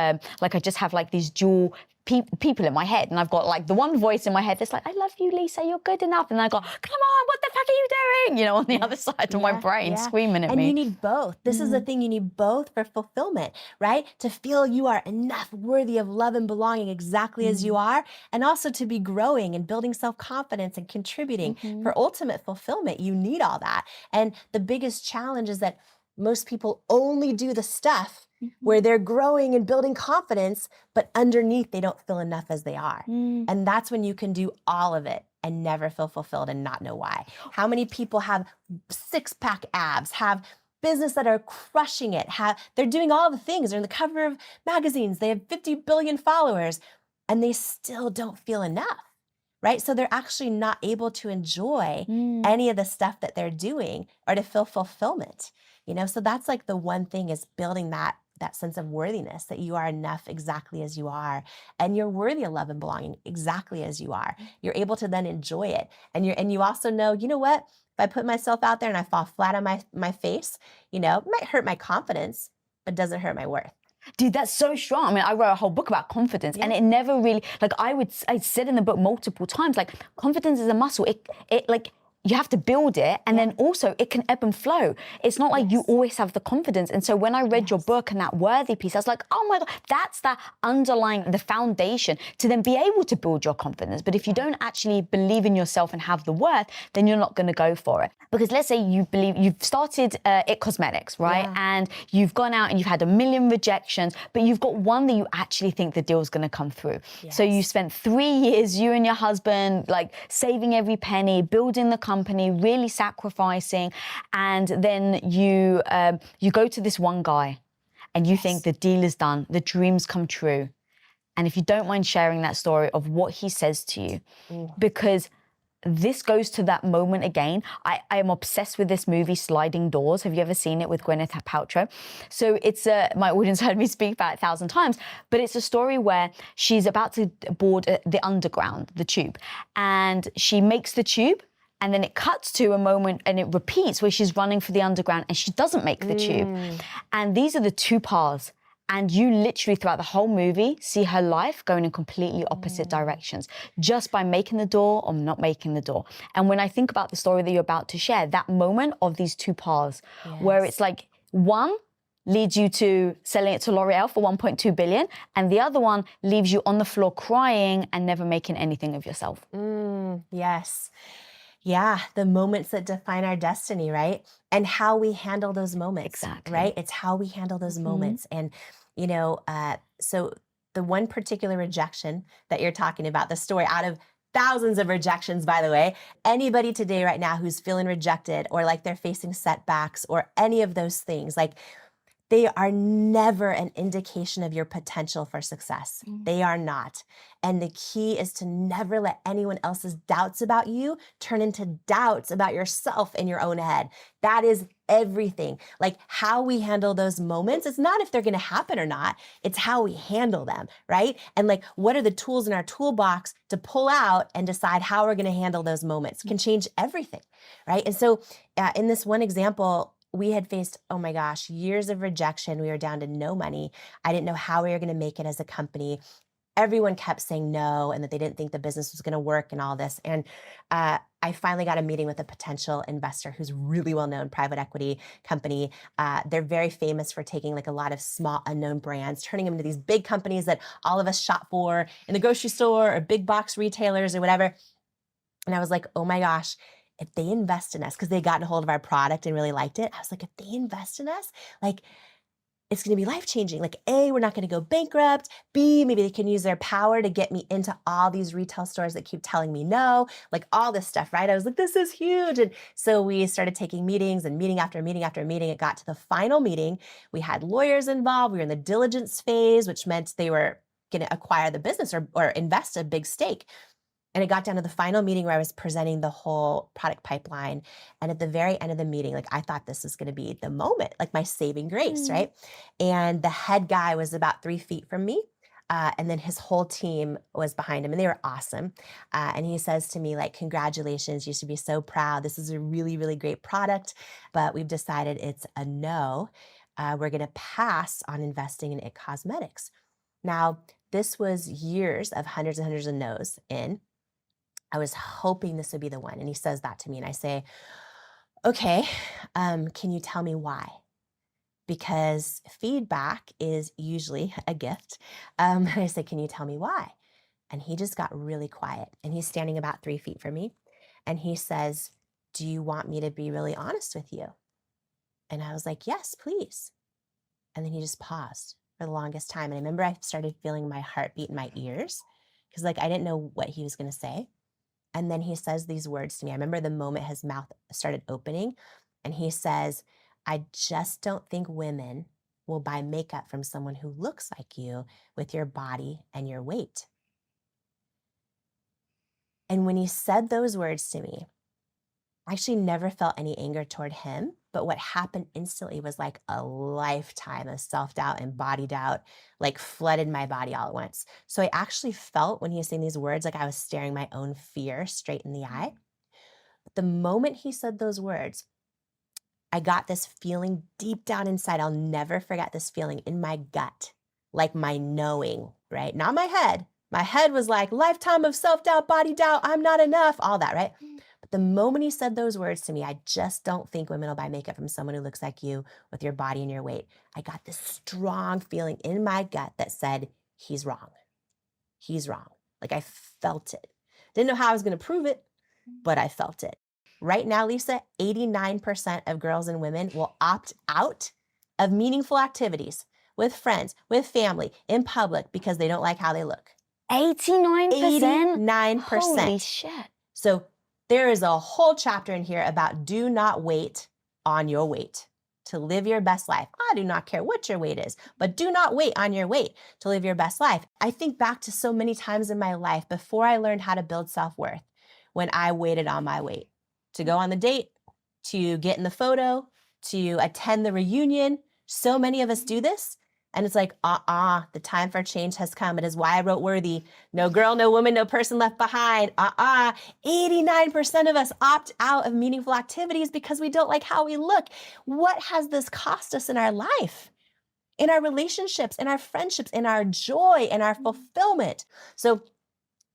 like, I just have like these dual people in my head, and I've got like the one voice in my head that's like, I love you, Lisa, you're good enough. And I go, come on, what the fuck are you doing? You know, on the other side of my brain screaming at me. And you need both. This is the thing, you need both for fulfillment, right? To feel you are enough, worthy of love and belonging exactly as you are, and also to be growing and building self-confidence and contributing. For ultimate fulfillment, you need all that. And the biggest challenge is that most people only do the stuff where they're growing and building confidence, but underneath they don't feel enough as they are. And that's when you can do all of it and never feel fulfilled and not know why. How many people have six-pack abs, have business that are crushing it, they're doing all the things, they're on the cover of magazines, they have 50 billion followers, and they still don't feel enough, right? So they're actually not able to enjoy any of the stuff that they're doing or to feel fulfillment. You know, so that's like the one thing, is building that sense of worthiness, that you are enough exactly as you are, and you're worthy of love and belonging exactly as you are. You're able to then enjoy it. And you also know, you know what? If I put myself out there and I fall flat on my face, you know, it might hurt my confidence, but doesn't hurt my worth. Dude, that's so strong. I mean, I wrote a whole book about confidence, and it never really, like, I said in the book multiple times, like, confidence is a muscle. It like, you have to build it, and then also it can ebb and flow. It's not like you always have the confidence. And so when I read your book and that worthy piece, I was like, oh my God, that's the underlying, the foundation to then be able to build your confidence. But if you don't actually believe in yourself and have the worth, then you're not going to go for it. Because let's say you've started It Cosmetics, right? And you've gone out and you've had a million rejections, but you've got one that you actually think the deal's going to come through. So you spent 3 years, you and your husband, like, saving every penny, building the company, really sacrificing, and then you go to this one guy and you think the deal is done, the dreams come true. And if you don't mind sharing that story of what he says to you, because this goes to that moment again. I am obsessed with this movie, Sliding Doors. Have you ever seen it, with Gwyneth Paltrow? So it's my audience heard me speak about it 1,000 times, but it's a story where she's about to board the underground, the tube, and she makes the tube, and then it cuts to a moment and it repeats where she's running for the underground and she doesn't make the tube. And these are the two paths. And you literally, throughout the whole movie, see her life going in completely opposite directions, just by making the door or not making the door. And when I think about the story that you're about to share, that moment of these two paths, where it's like, one leads you to selling it to L'Oreal for 1.2 billion, and the other one leaves you on the floor crying and never making anything of yourself. Yes. Yeah, the moments that define our destiny, right? And how we handle those moments, right? It's how we handle those moments. And, you know, so the one particular rejection that you're talking about, the story out of thousands of rejections, by the way, anybody today right now who's feeling rejected, or like they're facing setbacks or any of those things, like, they are never an indication of your potential for success. They are not. And the key is to never let anyone else's doubts about you turn into doubts about yourself in your own head. That is everything. Like, how we handle those moments, it's not if they're going to happen or not, it's how we handle them, right? And like, what are the tools in our toolbox to pull out and decide how we're going to handle those moments can change everything, right? And so in this one example, we had faced, oh my gosh, years of rejection. We were down to no money. I didn't know how we were going to make it as a company. Everyone kept saying no, and that they didn't think the business was going to work and all this. And I finally got a meeting with a potential investor who's really well-known, private equity company. They're very famous for taking like a lot of small unknown brands, turning them into these big companies that all of us shop for in the grocery store or big box retailers or whatever. And I was like, oh my gosh, if they invest in us, because they gotten a hold of our product and really liked it, I was like, if they invest in us, like, it's going to be life-changing. Like, A, we're not going to go bankrupt. B, maybe they can use their power to get me into all these retail stores that keep telling me no, like all this stuff, right? I was like, this is huge. And so we started taking meetings and meeting after meeting after meeting. It got to the final meeting. We had lawyers involved. We were in the diligence phase, which meant they were going to acquire the business or invest a big stake. And it got down to the final meeting where I was presenting the whole product pipeline. And at the very end of the meeting, like I thought this was going to be the moment, like my saving grace, right? And the head guy was about 3 feet from me. And then his whole team was behind him and they were awesome. And he says to me, like, congratulations, you should be so proud. This is a really, really great product, but we've decided it's a no. We're going to pass on investing in IT Cosmetics. Now, this was years of hundreds and hundreds of no's in. I was hoping this would be the one. And he says that to me and I say, okay, can you tell me why? Because feedback is usually a gift. And I said, can you tell me why? And he just got really quiet and he's standing about 3 feet from me. And he says, do you want me to be really honest with you? And I was like, yes, please. And then he just paused for the longest time. And I remember I started feeling my heartbeat in my ears because like I didn't know what he was going to say. And then he says these words to me. I remember the moment his mouth started opening and he says, I just don't think women will buy makeup from someone who looks like you with your body and your weight. And when he said those words to me, I actually never felt any anger toward him. But what happened instantly was like a lifetime of self-doubt and body doubt, like flooded my body all at once. So I actually felt when he was saying these words, like I was staring my own fear straight in the eye. But the moment he said those words, I got this feeling deep down inside. I'll never forget this feeling in my gut, like my knowing, right? Not my head. My head was like lifetime of self-doubt, body doubt, I'm not enough, all that, right? But the moment he said those words to me, I just don't think women will buy makeup from someone who looks like you with your body and your weight. I got this strong feeling in my gut that said, he's wrong. He's wrong. Like I felt it. Didn't know how I was going to prove it, but I felt it. Right now, Lisa, 89% of girls and women will opt out of meaningful activities with friends, with family, in public because they don't like how they look. 89%? 89%. Holy shit. So there is a whole chapter in here about do not wait on your weight to live your best life. I do not care what your weight is, but do not wait on your weight to live your best life. I think back to so many times in my life before I learned how to build self-worth when I waited on my weight to go on the date, to get in the photo, to attend the reunion. So many of us do this. And it's like, the time for change has come. It is why I wrote Worthy. No girl, no woman, no person left behind. 89% of us opt out of meaningful activities because we don't like how we look. What has this cost us in our life? In our relationships, in our friendships, in our joy, in our fulfillment. So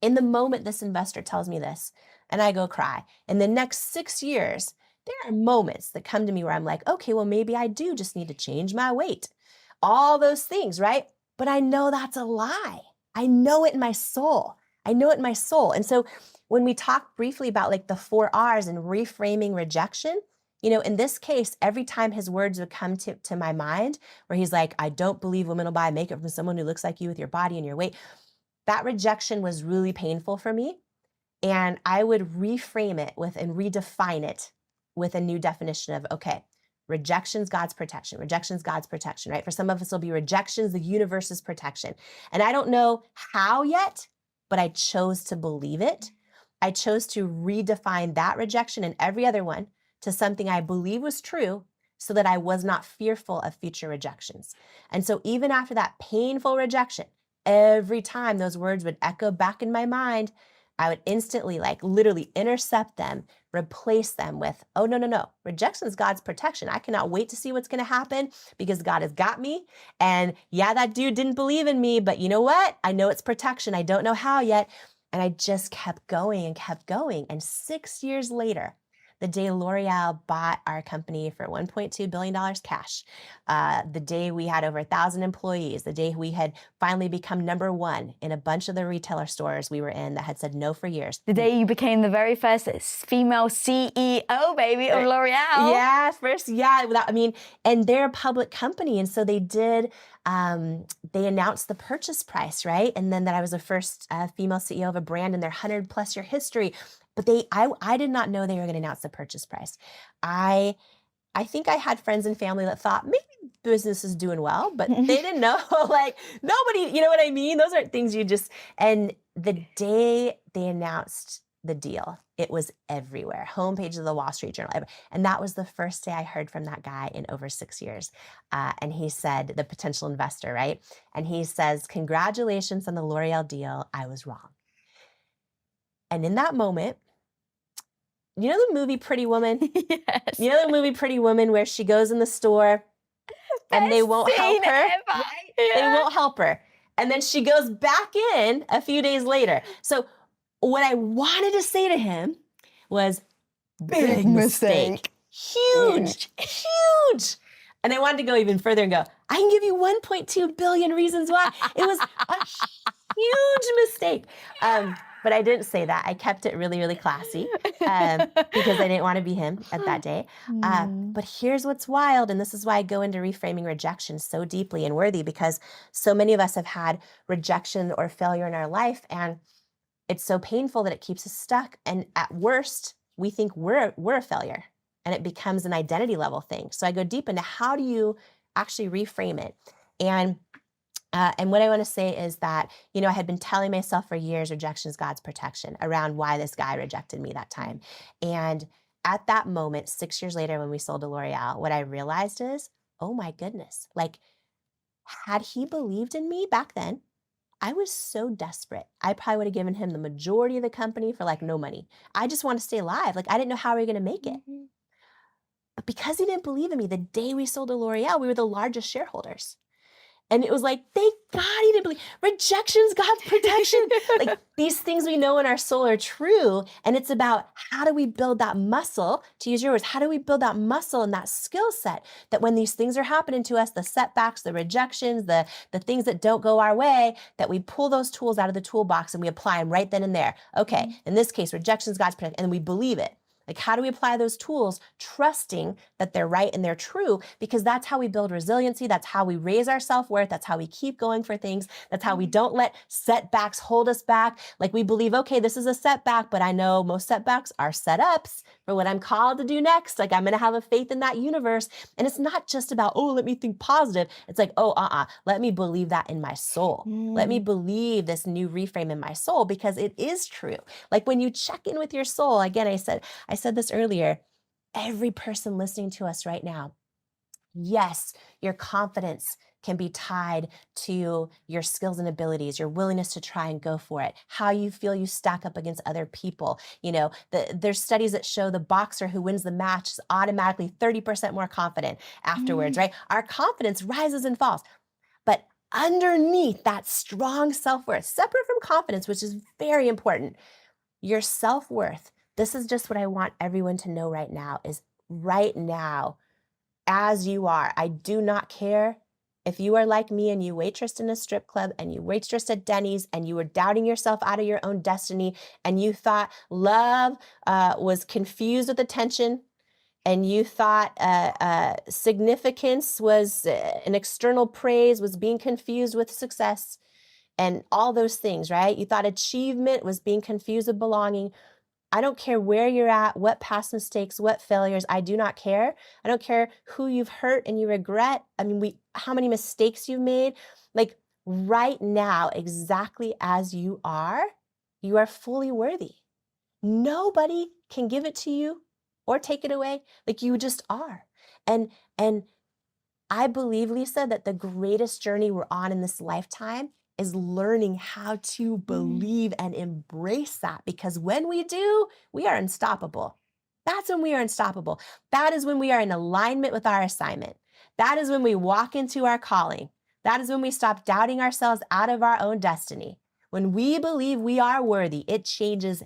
in the moment this investor tells me this, and I go cry, in the next 6 years, there are moments that come to me where I'm like, okay, well, maybe I do just need to change my weight. All those things, right? But I know that's a lie. I know it in my soul. I know it in my soul. And so when we talk briefly about like the 4 R's and reframing rejection, you know, in this case, every time his words would come to my mind where he's like, I don't believe women will buy makeup from someone who looks like you with your body and your weight. That rejection was really painful for me. And I would reframe it with and redefine it with a new definition of, okay, rejection's God's protection. Rejection's God's protection, right? For some of us, it'll be rejection's the universe's protection. And I don't know how yet, but I chose to believe it. I chose to redefine that rejection and every other one to something I believe was true so that I was not fearful of future rejections. And so even after that painful rejection, every time those words would echo back in my mind, I would instantly, like literally intercept them, replace them with, oh, no. Rejection is God's protection. I cannot wait to see what's going to happen because God has got me. And yeah, that dude didn't believe in me, but you know what? I know it's protection. I don't know how yet. And I just kept going and kept going. And 6 years later, the day L'Oreal bought our company for $1.2 billion cash, the day we had over 1,000 employees, the day we had finally become number one in a bunch of the retailer stores we were in that had said no for years. The day you became the very first female CEO, baby, of L'Oreal. Yeah, first, yeah. And they're a public company. And so they did, they announced the purchase price, right? And then that I was the first female CEO of a brand in their 100+ year history. But I did not know they were going to announce the purchase price. I think I had friends and family that thought maybe business is doing well, but they didn't know, like nobody, you know what I mean? Those aren't things you just, and the day they announced the deal, it was everywhere, homepage of the Wall Street Journal. And that was the first day I heard from that guy in over 6 years. And he said, the potential investor, right? And he says, congratulations on the L'Oreal deal. I was wrong. And in that moment, you know the movie Pretty Woman? Yes. You know the movie Pretty Woman where she goes in the store and they won't help her? They won't help her. And then she goes back in a few days later. So what I wanted to say to him was, big mistake. Huge, huge. And I wanted to go even further and go, I can give you 1.2 billion reasons why. It was a huge mistake. But I didn't say that. I kept it really, really classy because I didn't want to be him at that day. But here's what's wild, and this is why I go into reframing rejection so deeply and worthy, because so many of us have had rejection or failure in our life, and it's so painful that it keeps us stuck. And at worst, we think we're a failure, and it becomes an identity level thing. So I go deep into how do you actually reframe it. And what I want to say is that, you know, I had been telling myself for years, rejection is God's protection, around why this guy rejected me that time. And at that moment, 6 years later, when we sold to L'Oreal, what I realized is, oh my goodness, like, had he believed in me back then, I was so desperate. I probably would have given him the majority of the company for like no money. I just want to stay alive. Like, I didn't know how we were going to make it. But because he didn't believe in me, the day we sold to L'Oreal, we were the largest shareholders. And it was like, thank God he didn't believe. Rejection's God's protection. Like, these things we know in our soul are true. And it's about how do we build that muscle, to use your words, how do we build that muscle and that skill set that when these things are happening to us, the setbacks, the rejections, the things that don't go our way, that we pull those tools out of the toolbox and we apply them right then and there. Okay, in this case, rejection's God's protection, and we believe it. Like, how do we apply those tools, trusting that they're right and they're true? Because that's how we build resiliency. That's how we raise our self-worth. That's how we keep going for things. That's how we don't let setbacks hold us back. Like, we believe, okay, this is a setback, but I know most setbacks are setups for what I'm called to do next. Like, I'm going to have a faith in that universe. And it's not just about, oh, let me think positive. It's like, oh, let me believe that in my soul. Let me believe this new reframe in my soul, because it is true. Like, when you check in with your soul, again, I said this earlier, every person listening to us right now, yes, your confidence can be tied to your skills and abilities, your willingness to try and go for it, how you feel you stack up against other people. You know, there's studies that show the boxer who wins the match is automatically 30% more confident afterwards, right? Our confidence rises and falls. But underneath that strong self-worth, separate from confidence, which is very important, your self-worth, this is just what I want everyone to know right now, is right now, as you are, I do not care if you are like me and you waitressed in a strip club and you waitressed at Denny's and you were doubting yourself out of your own destiny and you thought love was confused with attention and you thought significance was an external praise, was being confused with success and all those things, right? You thought achievement was being confused with belonging. I don't care where you're at, what past mistakes, what failures, I do not care. I don't care who you've hurt and you regret. I mean, how many mistakes you've made. Like, right now, exactly as you are fully worthy. Nobody can give it to you or take it away. Like, you just are. And I believe, Lisa, that the greatest journey we're on in this lifetime is learning how to believe and embrace that, because when we do, we are unstoppable. That's when we are unstoppable. That is when we are in alignment with our assignment. That is when we walk into our calling. That is when we stop doubting ourselves out of our own destiny. When we believe we are worthy, it changes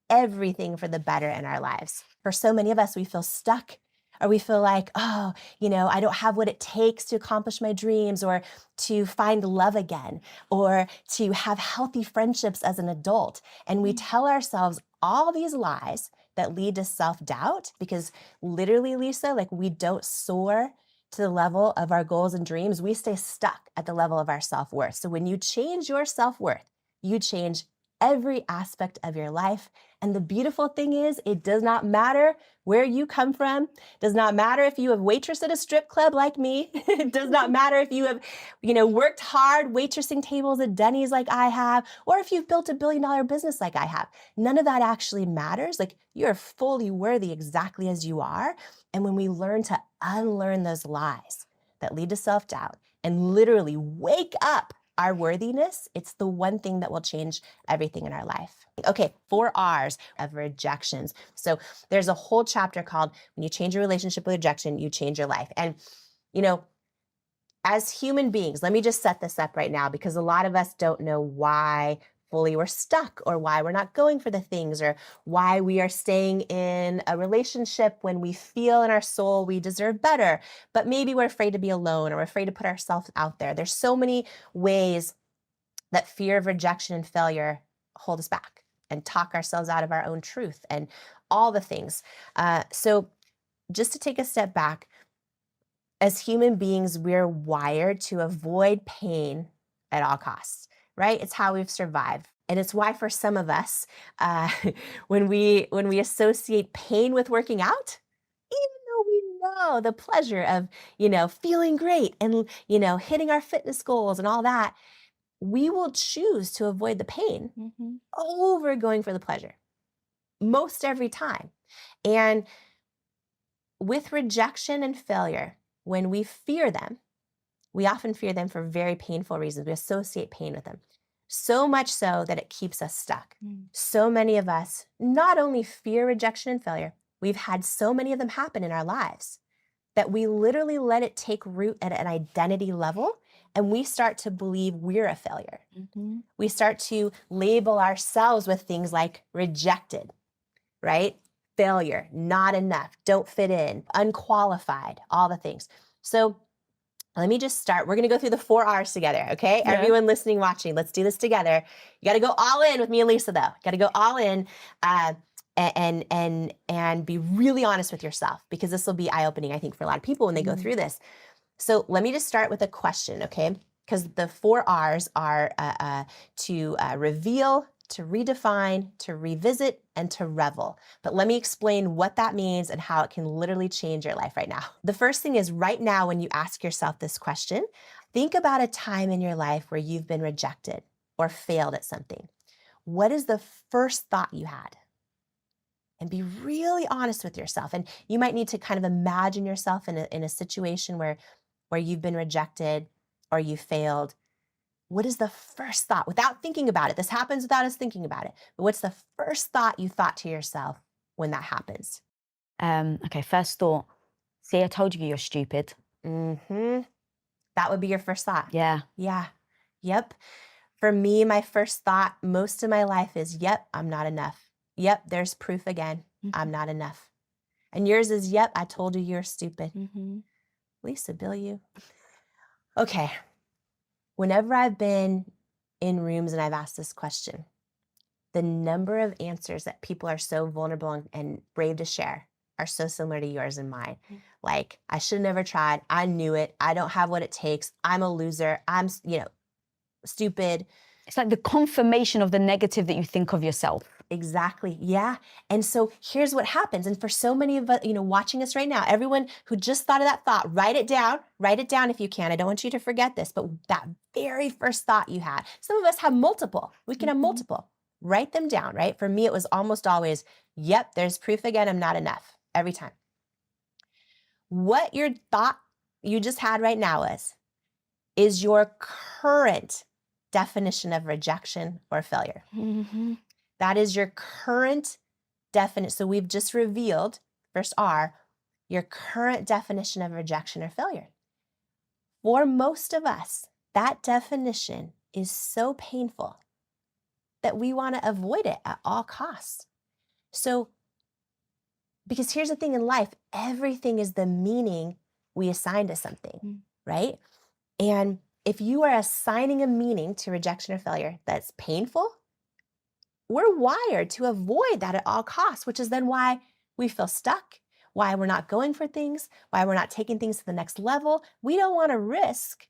everything for the better in our lives. For so many of us, we feel stuck, or we feel like, oh, I don't have what it takes to accomplish my dreams, or to find love again, or to have healthy friendships as an adult. And we tell ourselves all these lies that lead to self-doubt, because literally, Lisa, like, we don't soar to the level of our goals and dreams. We stay stuck at the level of our self-worth. So when you change your self-worth, you change every aspect of your life. And the beautiful thing is, it does not matter where you come from. It does not matter if you have waitressed at a strip club like me. It does not matter if you have, worked hard waitressing tables at Denny's like I have, or if you've built $1 billion business like I have. None of that actually matters. Like, you're fully worthy exactly as you are. And when we learn to unlearn those lies that lead to self-doubt and literally wake up our worthiness, it's the one thing that will change everything in our life. Okay, 4 R's of rejections. So there's a whole chapter called When You Change Your Relationship with Rejection, You Change Your Life. And, as human beings, let me just set this up right now, because a lot of us don't know why fully we're stuck, or why we're not going for the things, or why we are staying in a relationship when we feel in our soul we deserve better, but maybe we're afraid to be alone, or we're afraid to put ourselves out there. There's so many ways that fear of rejection and failure hold us back and talk ourselves out of our own truth and all the things. So just to take a step back, as human beings, we're wired to avoid pain at all costs. Right? It's how we've survived. And it's why for some of us, when we associate pain with working out, even though we know the pleasure of, feeling great and, hitting our fitness goals and all that, we will choose to avoid the pain over going for the pleasure most every time. And with rejection and failure, when we fear them, we often fear them for very painful reasons. We associate pain with them. So much so that it keeps us stuck. So many of us not only fear rejection and failure, we've had so many of them happen in our lives that we literally let it take root at an identity level, and we start to believe we're a failure. We start to label ourselves with things like rejected, right? Failure, not enough, don't fit in, unqualified, all the things. So let me just start. We're going to go through the 4 R's together, okay? Yeah. Everyone listening, watching, let's do this together. You got to go all in with me and Lisa, though. Got to go all in and be really honest with yourself, because this will be eye-opening, I think, for a lot of people when they go through this. So let me just start with a question, okay? Because the 4 R's are to reveal, to redefine, to revisit, and to revel. But let me explain what that means and how it can literally change your life right now. The first thing is, right now, when you ask yourself this question, think about a time in your life where you've been rejected or failed at something. What is the first thought you had? And be really honest with yourself. And you might need to kind of imagine yourself in a situation where you've been rejected or you failed. What is the first thought without thinking about it? This happens without us thinking about it. But what's the first thought you thought to yourself when that happens? Okay, first thought, see, I told you you're stupid. That would be your first thought. Yeah. Yeah. Yep. For me, my first thought most of my life is, yep, I'm not enough. Yep, there's proof again. I'm not enough. And yours is, yep, I told you you're stupid. Lisa, bill you. Okay. Whenever I've been in rooms and I've asked this question, the number of answers that people are so vulnerable and brave to share are so similar to yours and mine. Like, I should have never tried. I knew it. I don't have what it takes. I'm a loser. I'm, stupid. It's like the confirmation of the negative that you think of yourself. Exactly. Yeah. And so here's what happens. And for so many of us, watching us right now, everyone who just thought of that thought, write it down if you can. I don't want you to forget this, but that very first thought you had, some of us have multiple. We can have multiple. Write them down, right? For me, it was almost always, yep, there's proof again. I'm not enough every time. What your thought you just had right now is your current definition of rejection or failure. That is your current definition. So we've just revealed, first R, your current definition of rejection or failure. For most of us, that definition is so painful that we want to avoid it at all costs. So, because here's the thing in life, everything is the meaning we assign to something, right? And if you are assigning a meaning to rejection or failure that's painful, we're wired to avoid that at all costs, which is then why we feel stuck, why we're not going for things, why we're not taking things to the next level. We don't want to risk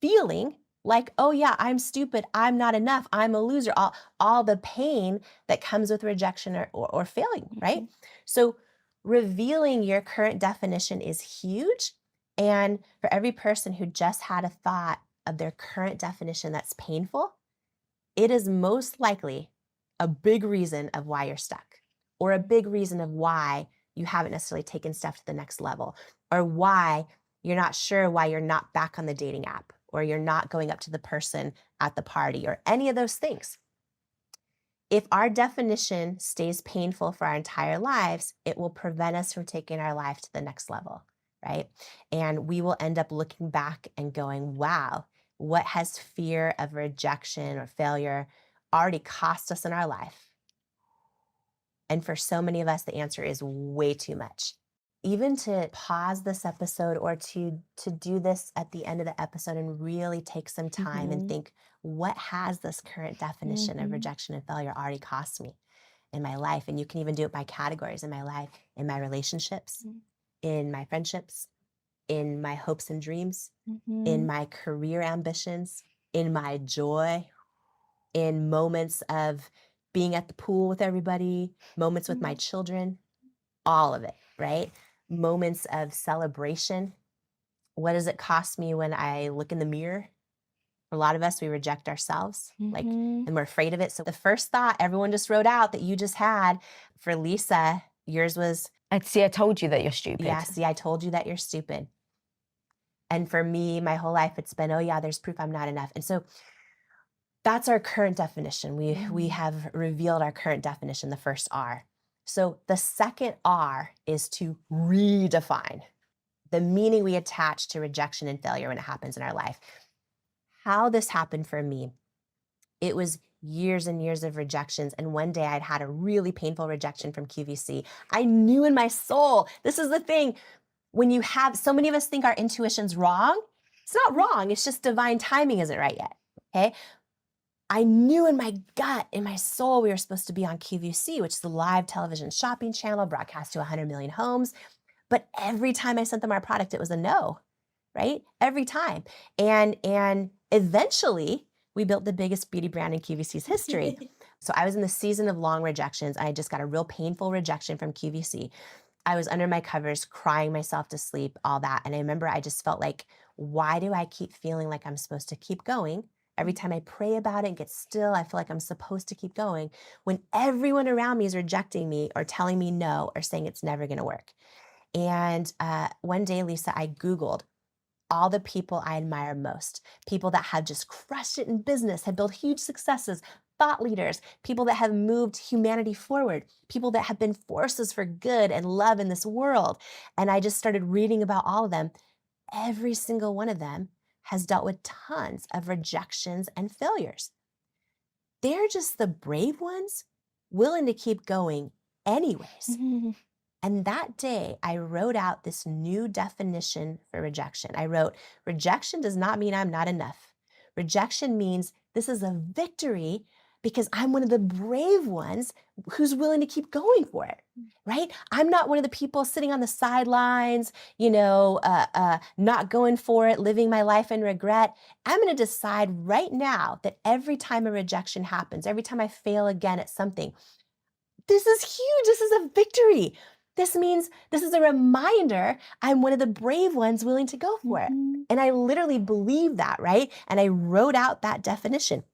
feeling like, oh yeah, I'm stupid, I'm not enough, I'm a loser, all the pain that comes with rejection or failing, right? So revealing your current definition is huge. And for every person who just had a thought of their current definition that's painful, it is most likely a big reason of why you're stuck, or a big reason of why you haven't necessarily taken stuff to the next level, or why you're not sure why you're not back on the dating app, or you're not going up to the person at the party, or any of those things. If our definition stays painful for our entire lives, it will prevent us from taking our life to the next level, right? And we will end up looking back and going, wow, what has fear of rejection or failure already cost us in our life? And for so many of us, the answer is way too much. Even to pause this episode or to do this at the end of the episode and really take some time and think, what has this current definition of rejection and failure already cost me in my life? And you can even do it by categories in my life, in my relationships, in my friendships, in my hopes and dreams, in my career ambitions, in my joy, in moments of being at the pool with everybody, moments with my children, all of it, right? Moments of celebration. What does it cost me when I look in the mirror? For a lot of us, we reject ourselves, and we're afraid of it. So the first thought everyone just wrote out that you just had, for Lisa, yours was, I told you that you're stupid. yeah, see, I told you that you're stupid. And for me, my whole life, it's been, oh yeah, there's proof I'm not enough. And so that's our current definition. We have revealed our current definition, the first R. So the second R is to redefine the meaning we attach to rejection and failure when it happens in our life. How this happened for me, it was years and years of rejections. And one day I'd had a really painful rejection from QVC. I knew in my soul, this is the thing, when you have, so many of us think our intuition's wrong. It's not wrong. It's just divine timing isn't right yet. Okay. I knew in my gut, in my soul, we were supposed to be on QVC, which is the live television shopping channel broadcast to 100 million homes. But every time I sent them our product, it was a no, right? Every time. And eventually, we built the biggest beauty brand in QVC's history. So I was in the season of long rejections. I just got a real painful rejection from QVC. I was under my covers, crying myself to sleep, all that. And I remember I just felt like, why do I keep feeling like I'm supposed to keep going? Every time I pray about it and get still, I feel like I'm supposed to keep going when everyone around me is rejecting me or telling me no or saying it's never going to work. And one day, Lisa, I Googled all the people I admire most, people that have just crushed it in business, had built huge successes, thought leaders, people that have moved humanity forward, people that have been forces for good and love in this world. And I just started reading about all of them. Every single one of them has dealt with tons of rejections and failures. They're just the brave ones willing to keep going anyways. And that day, I wrote out this new definition for rejection. I wrote, rejection does not mean I'm not enough. Rejection means this is a victory because I'm one of the brave ones who's willing to keep going for it, right? I'm not one of the people sitting on the sidelines, not going for it, living my life in regret. I'm going to decide right now that every time a rejection happens, every time I fail again at something, this is huge. This is a victory. This means this is a reminder I'm one of the brave ones willing to go for it. And I literally believe that, right? And I wrote out that definition.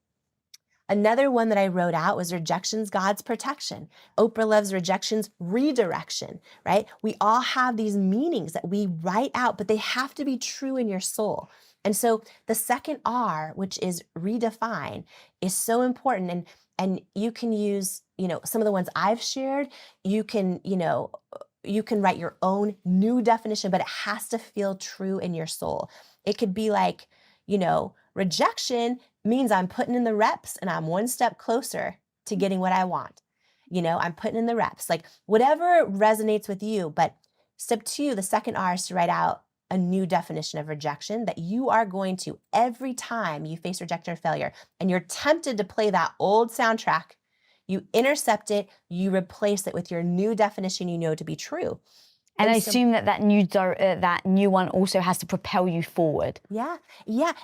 Another one that I wrote out was rejection's God's protection. Oprah loves rejection's redirection, right? We all have these meanings that we write out, but they have to be true in your soul. And so the second R, which is redefine, is so important. And you can use, some of the ones I've shared, you can write your own new definition, but it has to feel true in your soul. It could be like, rejection means I'm putting in the reps and I'm one step closer to getting what I want. I'm putting in the reps, like whatever resonates with you. But step 2, the second R, is to write out a new definition of rejection that you are going to, every time you face rejection or failure and you're tempted to play that old soundtrack, you intercept it, you replace it with your new definition you know to be true. And I assume that new one also has to propel you forward. Yeah.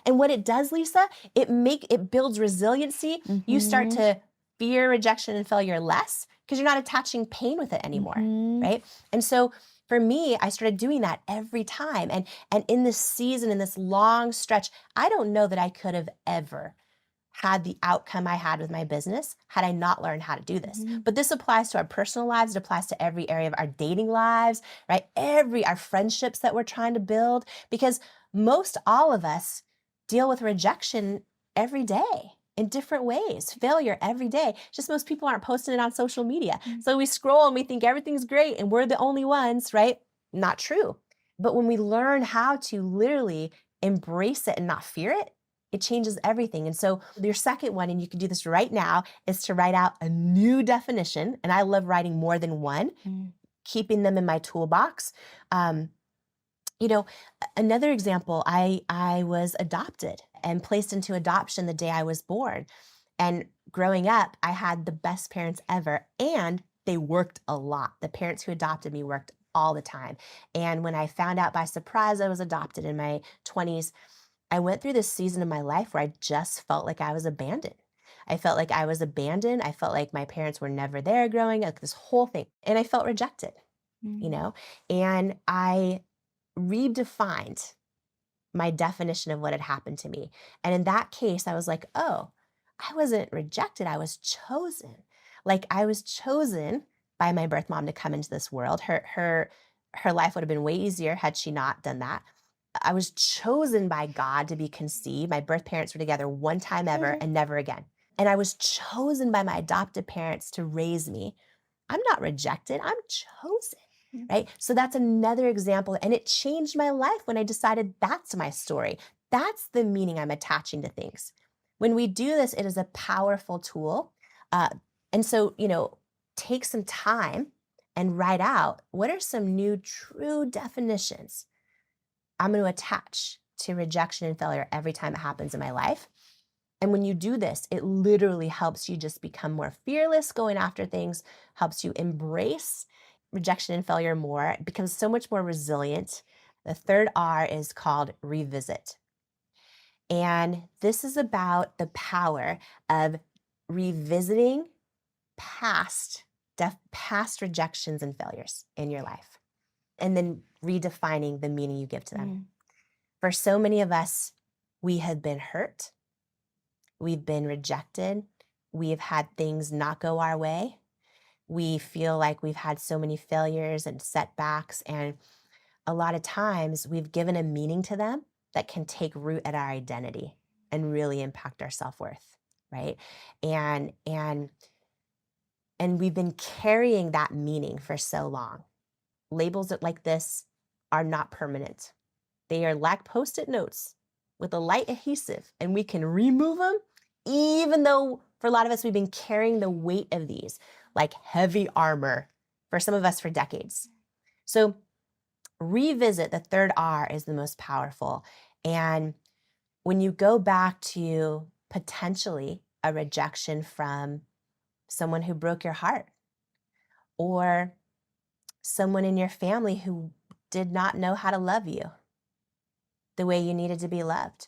And what it does, Lisa, it builds resiliency. You start to fear rejection and failure less because you're not attaching pain with it anymore, right? And so for me, I started doing that every time. And in this season, in this long stretch, I don't know that I could have ever had the outcome I had with my business had I not learned how to do this. But this applies to our personal lives. It applies to every area of our dating lives, right? Our friendships that we're trying to build, because most all of us deal with rejection every day in different ways, failure every day. Just most people aren't posting it on social media. So we scroll and we think everything's great and we're the only ones, right? Not true. But when we learn how to literally embrace it and not fear it, it changes everything. And so your second one, and you can do this right now, is to write out a new definition. And I love writing more than one, keeping them in my toolbox. Another example, I was adopted and placed into adoption the day I was born. And growing up, I had the best parents ever, and they worked a lot. The parents who adopted me worked all the time. And when I found out by surprise I was adopted in my 20s, I went through this season of my life where I just felt like I was abandoned. I felt like I was abandoned. I felt like my parents were never there growing up, this whole thing. And I felt rejected, and I redefined my definition of what had happened to me. And in that case, I was like, oh, I wasn't rejected. I was chosen. Like I was chosen by my birth mom to come into this world. Her life would have been way easier had she not done that. I was chosen by God to be conceived. My birth parents were together one time ever and never again. And I was chosen by my adopted parents to raise me. I'm not rejected. I'm chosen, right? So that's another example. And it changed my life when I decided that's my story. That's the meaning I'm attaching to things. When we do this, it is a powerful tool. And so, take some time and write out, what are some new true definitions I'm going to attach to rejection and failure every time it happens in my life? And when you do this, it literally helps you just become more fearless going after things, helps you embrace rejection and failure more, it becomes so much more resilient. The third R is called revisit. And this is about the power of revisiting past rejections and failures in your life, and then redefining the meaning you give to them. For so many of us, we have been hurt. We've been rejected. We've had things not go our way. We feel like we've had so many failures and setbacks. And a lot of times we've given a meaning to them that can take root at our identity and really impact our self-worth, right? And we've been carrying that meaning for so long. Labels like this are not permanent. They are like Post-it notes with a light adhesive, and we can remove them, even though for a lot of us, we've been carrying the weight of these like heavy armor, for some of us for decades. So revisit, the third R, is the most powerful. And when you go back to potentially a rejection from someone who broke your heart, or someone in your family who did not know how to love you the way you needed to be loved.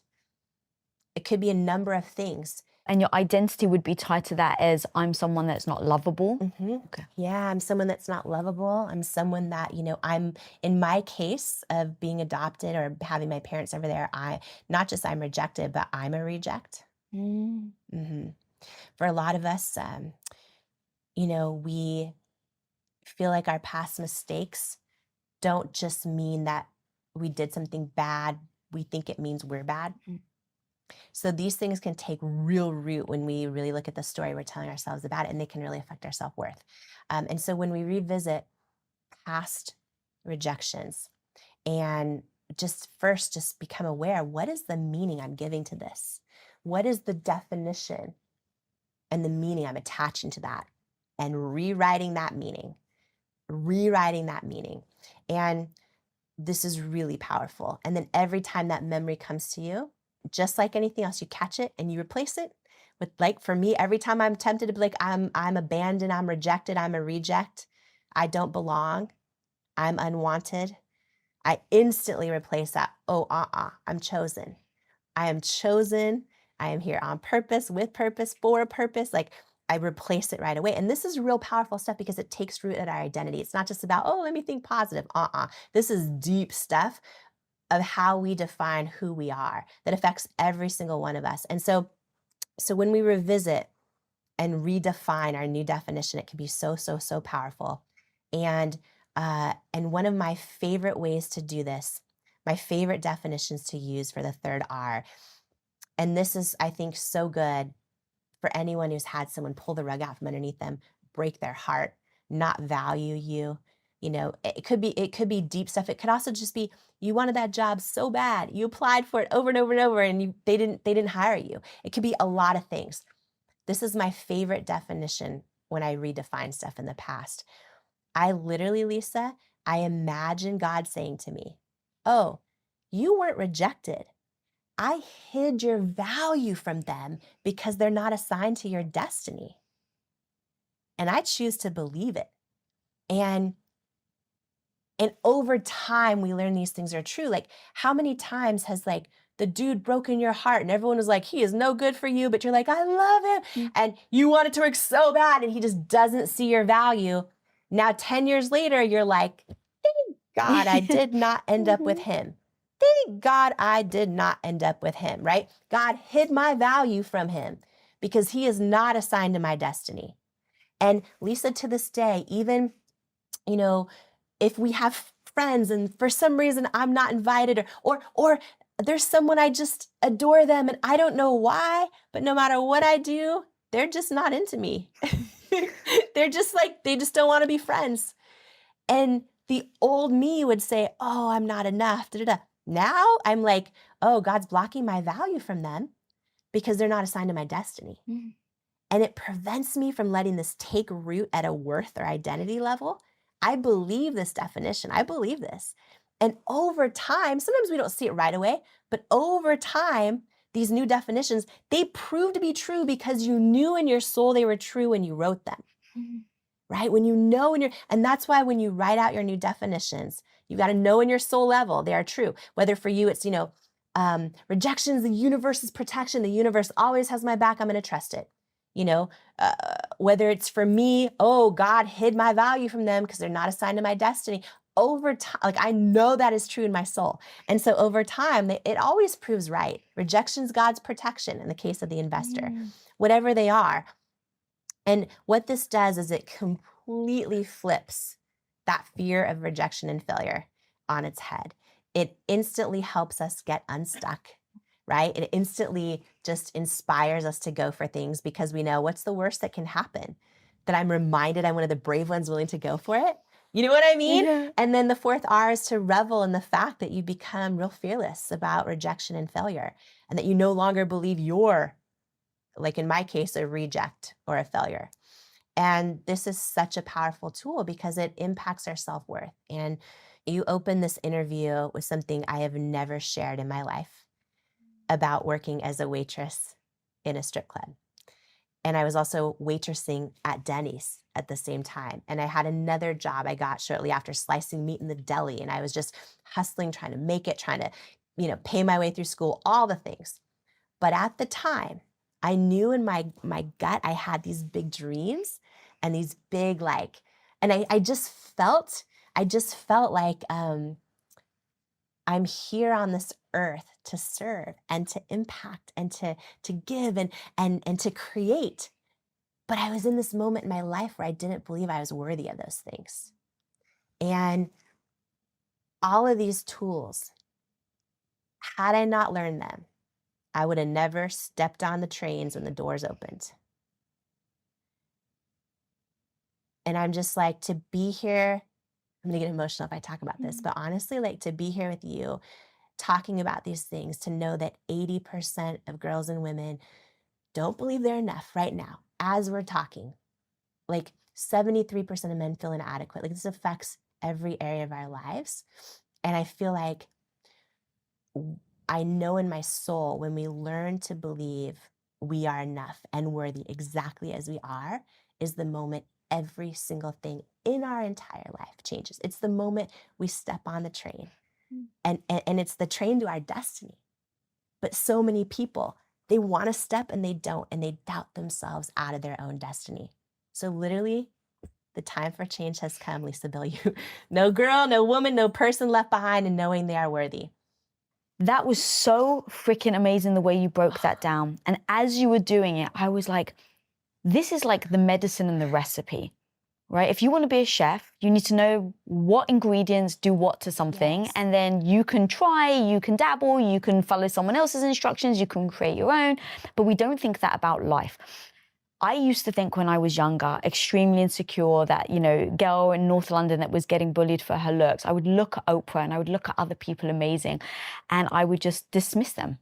It could be a number of things. And your identity would be tied to that as, I'm someone that's not lovable. Okay. Yeah, I'm someone that's not lovable. I'm someone that, I'm, in my case of being adopted or having my parents over there, I'm rejected, but I'm a reject. For a lot of us, we feel like our past mistakes don't just mean that we did something bad. We think it means we're bad. So these things can take real root when we really look at the story we're telling ourselves about it, and they can really affect our self-worth. And so when we revisit past rejections and just become aware, what is the meaning I'm giving to this? What is the definition and the meaning I'm attaching to that? and rewriting that meaning. And this is really powerful. And then every time that memory comes to you, just like anything else, you catch it and you replace it with, like, for me, every time I'm tempted to be like, I'm abandoned, I'm rejected, I'm a reject, I don't belong, I'm unwanted, I instantly replace that. Oh, I'm chosen. I am chosen. I am here on purpose, with purpose, for a purpose. Like, I replace it right away. And this is real powerful stuff because it takes root at our identity. It's not just about, oh, let me think positive. This is deep stuff of how we define who we are that affects every single one of us. And so when we revisit and redefine our new definition, it can be so powerful. And one of my favorite ways to do this, my favorite definitions to use for the third R, and this is, I think, so good for anyone who's had someone pull the rug out from underneath them, break their heart, not value you. It could be deep stuff. It could also just be, you wanted that job so bad, you applied for it over and over and over, and they didn't hire you. It could be a lot of things. This is my favorite definition when I redefine stuff in the past. I literally, Lisa, I imagine God saying to me, oh, you weren't rejected. I hid your value from them because they're not assigned to your destiny. And I choose to believe it. And over time, we learn these things are true. Like, how many times has, like, the dude broken your heart and everyone was like, he is no good for you, but you're like, I love him. And you want it to work so bad and he just doesn't see your value. Now, 10 years later, you're like, thank God I did not end up with him. Thank God I did not end up with him, right? God hid my value from him because he is not assigned to my destiny. And Lisa, to this day, even, if we have friends and for some reason I'm not invited, or there's someone I just adore them and I don't know why, but no matter what I do, they're just not into me. They're just like, they just don't want to be friends. And the old me would say, oh, I'm not enough. Now I'm like, oh, God's blocking my value from them because they're not assigned to my destiny. Mm. And it prevents me from letting this take root at a worth or identity level. I believe this definition. I believe this. And over time, sometimes we don't see it right away, but over time, these new definitions, they prove to be true because you knew in your soul they were true when you wrote them. Mm-hmm. Right? When you know and that's why when you write out your new definitions, you got to know in your soul level they are true. Whether for you it's, rejection is the universe's protection. The universe always has my back. I'm going to trust it. Whether it's for me, oh, God hid my value from them because they're not assigned to my destiny. Over time, like, I know that is true in my soul. And so over time, it always proves right. Rejection's God's protection in the case of the investor, whatever they are. And what this does is it completely flips that fear of rejection and failure on its head. It instantly helps us get unstuck, right? It instantly just inspires us to go for things because we know what's the worst that can happen? That I'm reminded I'm one of the brave ones willing to go for it. You know what I mean? Yeah. And then the fourth R is to revel in the fact that you become real fearless about rejection and failure and that you no longer believe you're, like in my case, a reject or a failure. And this is such a powerful tool because it impacts our self-worth. And you open this interview with something I have never shared in my life about working as a waitress in a strip club. And I was also waitressing at Denny's at the same time. And I had another job I got shortly after, slicing meat in the deli. And I was just hustling, trying to make it, trying to, pay my way through school, all the things. But at the time, I knew in my gut, I had these big dreams and these big, and I just felt like I'm here on this earth to serve and to impact and to give and to create. But I was in this moment in my life where I didn't believe I was worthy of those things. And all of these tools, had I not learned them, I would have never stepped on the trains when the doors opened. And I'm just like, to be here, I'm going to get emotional if I talk about this, but honestly, to be here with you, talking about these things, to know that 80% of girls and women don't believe they're enough right now, as we're talking. like 73% of men feel inadequate. Like this affects every area of our lives. And I feel like I know in my soul, when we learn to believe we are enough and worthy exactly as we are, is the moment every single thing in our entire life changes. It's the moment we step on the train, and it's the train to our destiny. But so many people, they want to step and they don't, and they doubt themselves out of their own destiny. So literally, the time for change has come, Lisa Bill. No girl, no woman, no person left behind in knowing they are worthy. That was so freaking amazing the way you broke that down. And as you were doing it, I was like, this is like the medicine and the recipe, right? If you want to be a chef, you need to know what ingredients do what to something. Yes. And then you can try, you can dabble, you can follow someone else's instructions, you can create your own. But we don't think that about life. I used to think when I was younger, extremely insecure, that, girl in North London that was getting bullied for her looks. I would look at Oprah and I would look at other people amazing, and I would just dismiss them.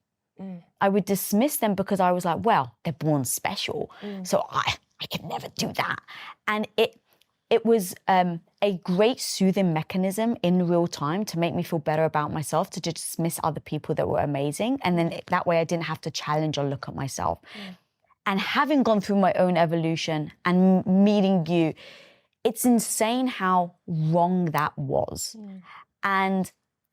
I would dismiss them because I was like, well, they're born special. So I could never do that. And it was a great soothing mechanism in real time to make me feel better about myself, to dismiss other people that were amazing. And then that way I didn't have to challenge or look at myself. And having gone through my own evolution and meeting you, it's insane how wrong that was. And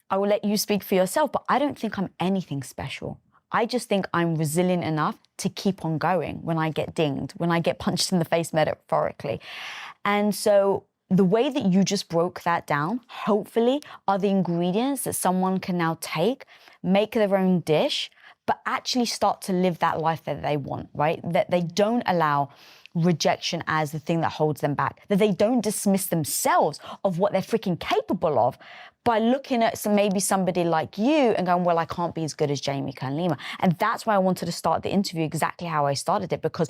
I will let you speak for yourself, but I don't think I'm anything special. I just think I'm resilient enough to keep on going when I get dinged, when I get punched in the face metaphorically. And so the way that you just broke that down, hopefully, are the ingredients that someone can now take, make their own dish, but actually start to live that life that they want, right? That they don't allow rejection as the thing that holds them back, that they don't dismiss themselves of what they're freaking capable of by looking at maybe somebody like you and going, well, I can't be as good as Jamie Kern Lima. And that's why I wanted to start the interview exactly how I started it, because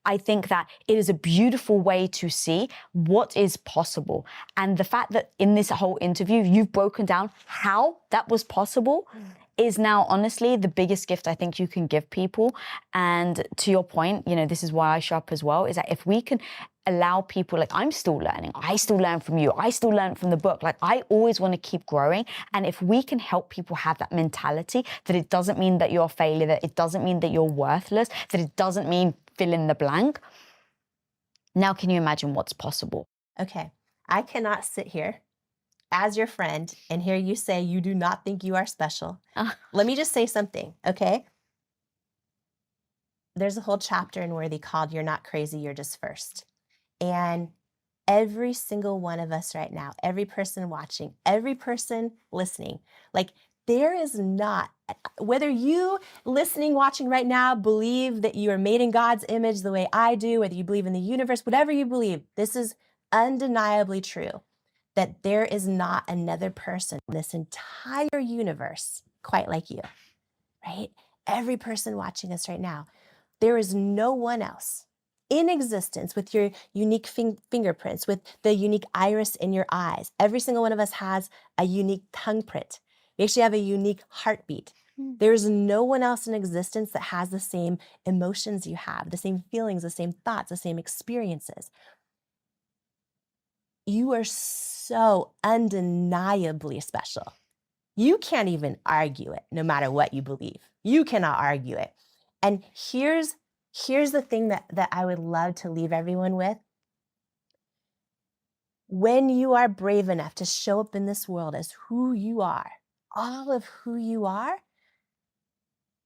I think that it is a beautiful way to see what is possible. And the fact that in this whole interview, you've broken down how that was possible is now honestly the biggest gift I think you can give people. And to your point, this is why I show up as well, is that if we can allow people, like I'm still learning, I still learn from you, I still learn from the book, like I always want to keep growing. And if we can help people have that mentality that it doesn't mean that you're a failure, that it doesn't mean that you're worthless, that it doesn't mean fill in the blank, now can you imagine what's possible? Okay, I cannot sit here as your friend and hear you say you do not think you are special. Let me just say something, okay? There's a whole chapter in Worthy called You're Not Crazy, You're Just First. And every single one of us right now, every person watching, every person listening, like there is not, whether you listening, watching right now, believe that you are made in God's image the way I do, whether you believe in the universe, whatever you believe, this is undeniably true, that there is not another person in this entire universe quite like you, right? Every person watching us right now, there is no one else in existence with your unique fingerprints, with the unique iris in your eyes. Every single one of us has a unique tongue print. We actually have a unique heartbeat. There is no one else in existence that has the same emotions you have, the same feelings, the same thoughts, the same experiences. You are so undeniably special. You can't even argue it, no matter what you believe. You cannot argue it. And here's the thing that I would love to leave everyone with. When you are brave enough to show up in this world as who you are, all of who you are,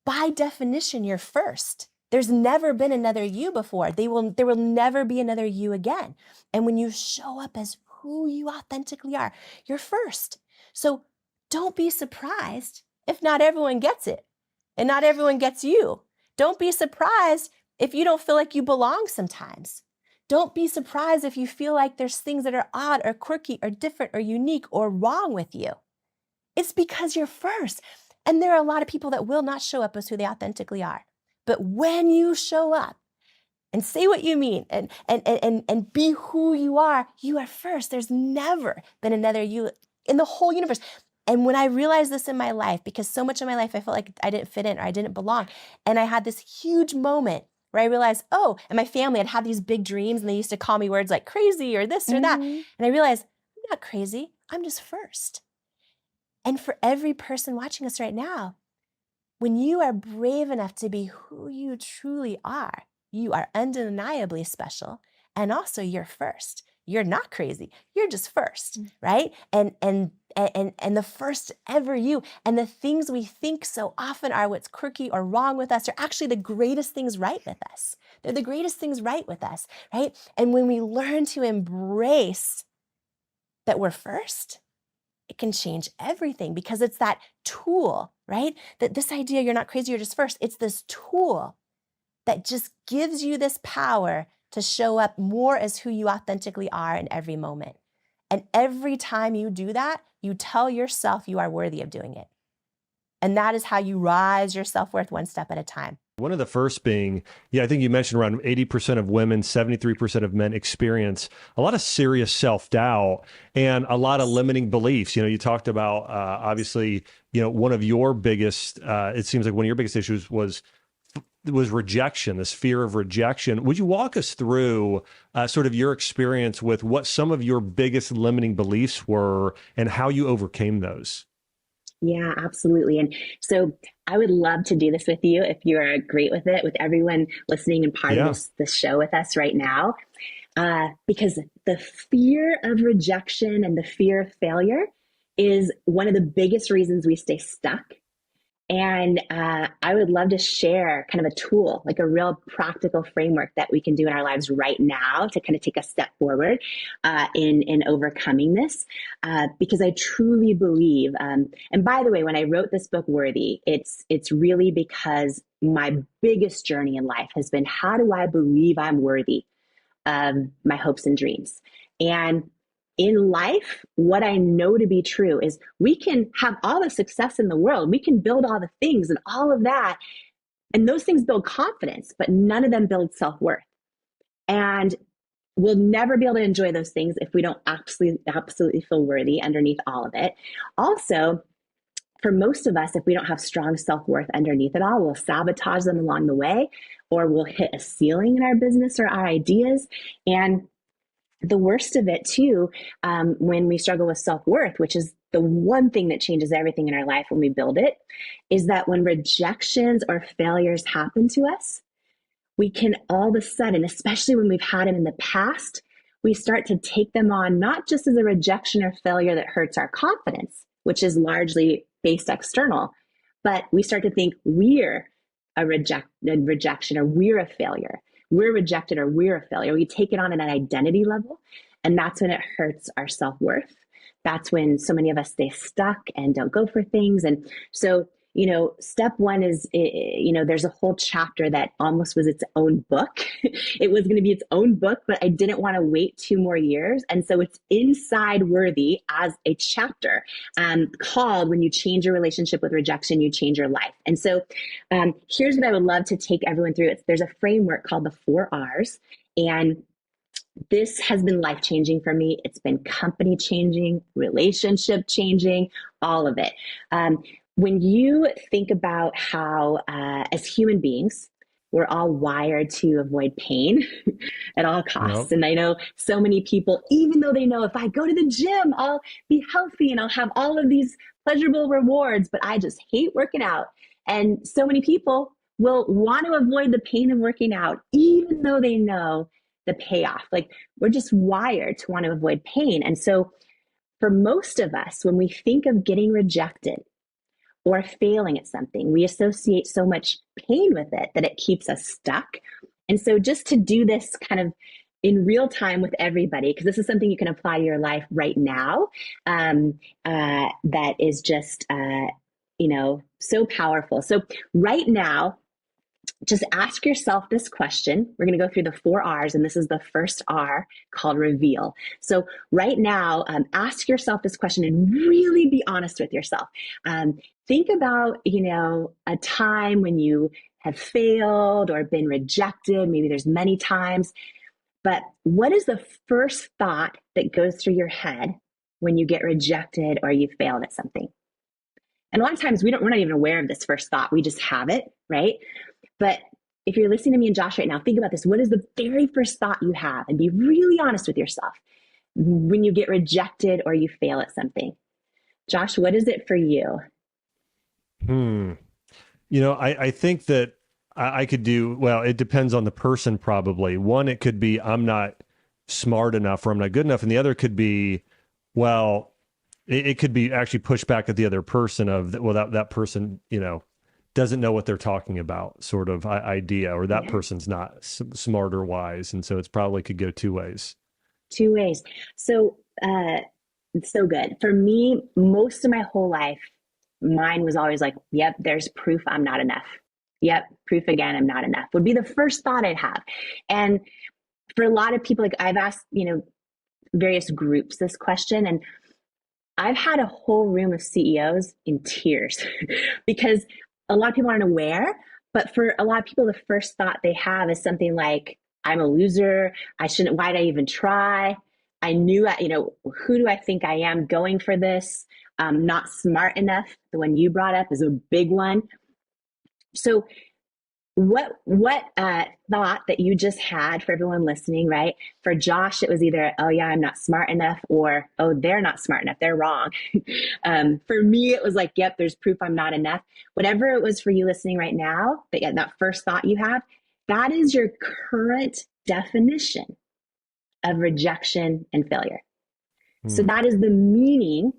by definition, you're first. There's never been another you before. There will never be another you again. And when you show up as who you authentically are, you're first. So don't be surprised if not everyone gets it and not everyone gets you. Don't be surprised if you don't feel like you belong sometimes. Don't be surprised if you feel like there's things that are odd or quirky or different or unique or wrong with you. It's because you're first. And there are a lot of people that will not show up as who they authentically are. But when you show up and say what you mean and be who you are first. There's never been another you in the whole universe. And when I realized this in my life, because so much of my life I felt like I didn't fit in or I didn't belong, and I had this huge moment where I realized, oh, and my family had these big dreams and they used to call me words like crazy or this or that. And I realized I'm not crazy. I'm just first. And for every person watching us right now, when you are brave enough to be who you truly are, you are undeniably special. And also you're first. You're not crazy. You're just first, right? And the first ever you. And the things we think so often are what's quirky or wrong with us are actually the greatest things right with us. They're the greatest things right with us, right? And when we learn to embrace that we're first, it can change everything because it's that tool, right? That this idea, you're not crazy, you're just first. It's this tool that just gives you this power to show up more as who you authentically are in every moment. And every time you do that, you tell yourself you are worthy of doing it. And that is how you rise your self-worth one step at a time. One of the first being, I think you mentioned around 80% of women, 73% of men experience a lot of serious self-doubt and a lot of limiting beliefs. You talked about, obviously, one of your biggest, it seems like one of your biggest issues was rejection, this fear of rejection. Would you walk us through sort of your experience with what some of your biggest limiting beliefs were and how you overcame those? Yeah, absolutely. And so I would love to do this with you if you are great with it, with everyone listening and part of this show with us right now. Because the fear of rejection and the fear of failure is one of the biggest reasons we stay stuck. And I would love to share kind of a tool, like a real practical framework that we can do in our lives right now to kind of take a step forward in overcoming this. Because I truly believe, and by the way, when I wrote this book, Worthy, it's really because my biggest journey in life has been, how do I believe I'm worthy of my hopes and dreams? And in life, what I know to be true is we can have all the success in the world. We can build all the things and all of that. And those things build confidence, but none of them build self-worth. And we'll never be able to enjoy those things if we don't absolutely feel worthy underneath all of it. Also, for most of us, if we don't have strong self-worth underneath it all, we'll sabotage them along the way, or we'll hit a ceiling in our business or our ideas. And the worst of it too, when we struggle with self-worth, which is the one thing that changes everything in our life when we build it, is that when rejections or failures happen to us, we can all of a sudden, especially when we've had them in the past, we start to take them on not just as a rejection or failure that hurts our confidence, which is largely based external, but we start to think we're a rejection or we're a failure. We're rejected or we're a failure. We take it on at an identity level, and that's when it hurts our self-worth. That's when so many of us stay stuck and don't go for things. And so, step one is, there's a whole chapter that almost was its own book. It was going to be its own book, but I didn't want to wait 2 more years. And so it's inside Worthy as a chapter called When You Change Your Relationship with Rejection, You Change Your Life. And so here's what I would love to take everyone through. There's a framework called the 4 R's. And this has been life-changing for me. It's been company-changing, relationship-changing, all of it. When you think about how, as human beings, we're all wired to avoid pain at all costs. Yep. And I know so many people, even though they know if I go to the gym, I'll be healthy and I'll have all of these pleasurable rewards, but I just hate working out. And so many people will want to avoid the pain of working out, even though they know the payoff. Like, we're just wired to want to avoid pain. And so for most of us, when we think of getting rejected or failing at something, we associate so much pain with it that it keeps us stuck. And so just to do this kind of in real time with everybody, because this is something you can apply to your life right now, that is just, so powerful. So right now, just ask yourself this question. We're going to go through the 4 R's, and this is the first R, called reveal. So right now, ask yourself this question and really be honest with yourself. Think about, a time when you have failed or been rejected. Maybe there's many times, but what is the first thought that goes through your head when you get rejected or you failed at something? And a lot of times we're not even aware of this first thought. We just have it, right? But if you're listening to me and Josh right now, think about this. What is the very first thought you have? And be really honest with yourself when you get rejected or you fail at something. Josh, what is it for you? I think that I could do, well, it depends on the person probably. One, it could be, I'm not smart enough or I'm not good enough. And the other could be, well, it could be actually pushed back at the other person of, well, that person, doesn't know what they're talking about sort of idea, or that person's not smart or wise. And so it's probably could go two ways. Two ways. So, so good. For me, most of my whole life, mine was always like, yep, there's proof I'm not enough. Yep, proof again, I'm not enough would be the first thought I'd have. And for a lot of people, like I've asked, various groups this question, and I've had a whole room of CEOs in tears because a lot of people aren't aware, but for a lot of people, the first thought they have is something like, I'm a loser. Why did I even try? I knew, who do I think I am going for this? Not smart enough. The one you brought up is a big one. So what thought that you just had for everyone listening, right? For Josh, it was either, oh yeah, I'm not smart enough, or, oh, they're not smart enough, they're wrong. For me, it was like, yep, there's proof I'm not enough. Whatever it was for you listening right now, that first thought you have, that is your current definition of rejection and failure. So that is the meaning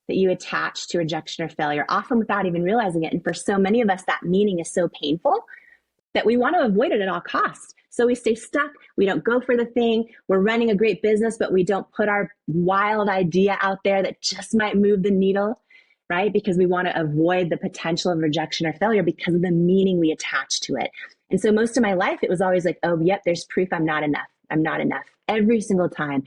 that you attach to rejection or failure, often without even realizing it. And for so many of us, that meaning is so painful that we want to avoid it at all costs. So we stay stuck. We don't go for the thing. We're running a great business, but we don't put our wild idea out there that just might move the needle, right? Because we want to avoid the potential of rejection or failure because of the meaning we attach to it. And so most of my life, it was always like, oh, yep, there's proof I'm not enough. I'm not enough every single time.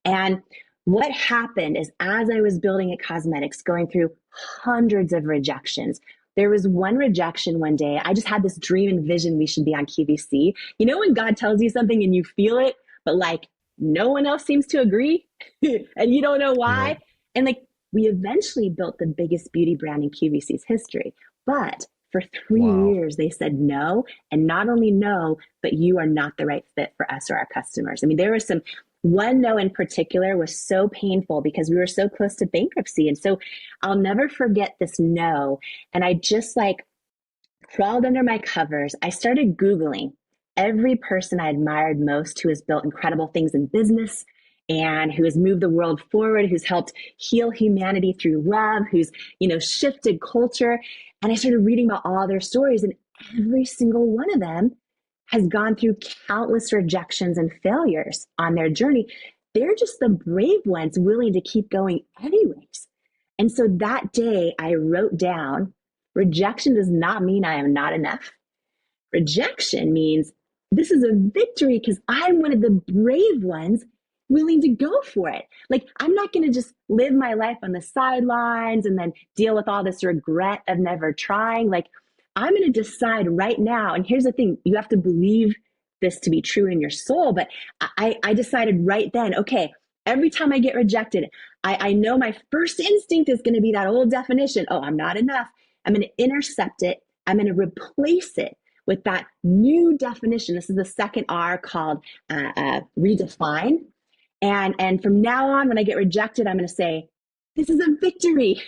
And what happened is, as I was building at Cosmetics, going through hundreds of rejections, there was one rejection one day. I just had this dream and vision we should be on QVC. You know when God tells you something and you feel it, but like no one else seems to agree and you don't know why? Yeah. And like we eventually built the biggest beauty brand in QVC's history. But for 3 years, they said no. And not only no, but you are not the right fit for us or our customers. I mean, there was one no in particular was so painful because we were so close to bankruptcy. And so I'll never forget this no. And I just like crawled under my covers. I started Googling every person I admired most who has built incredible things in business and who has moved the world forward, who's helped heal humanity through love, who's, shifted culture. And I started reading about all their stories, and every single one of them has gone through countless rejections and failures on their journey. They're just the brave ones willing to keep going anyways. And so that day I wrote down, rejection does not mean I am not enough. Rejection means this is a victory because I'm one of the brave ones willing to go for it. Like, I'm not going to just live my life on the sidelines and then deal with all this regret of never trying. Like, I'm going to decide right now. And here's the thing, you have to believe this to be true in your soul. But I decided right then, okay, every time I get rejected, I know my first instinct is going to be that old definition. Oh, I'm not enough. I'm going to intercept it. I'm going to replace it with that new definition. This is the second R called redefine. And from now on, when I get rejected, I'm going to say, this is a victory.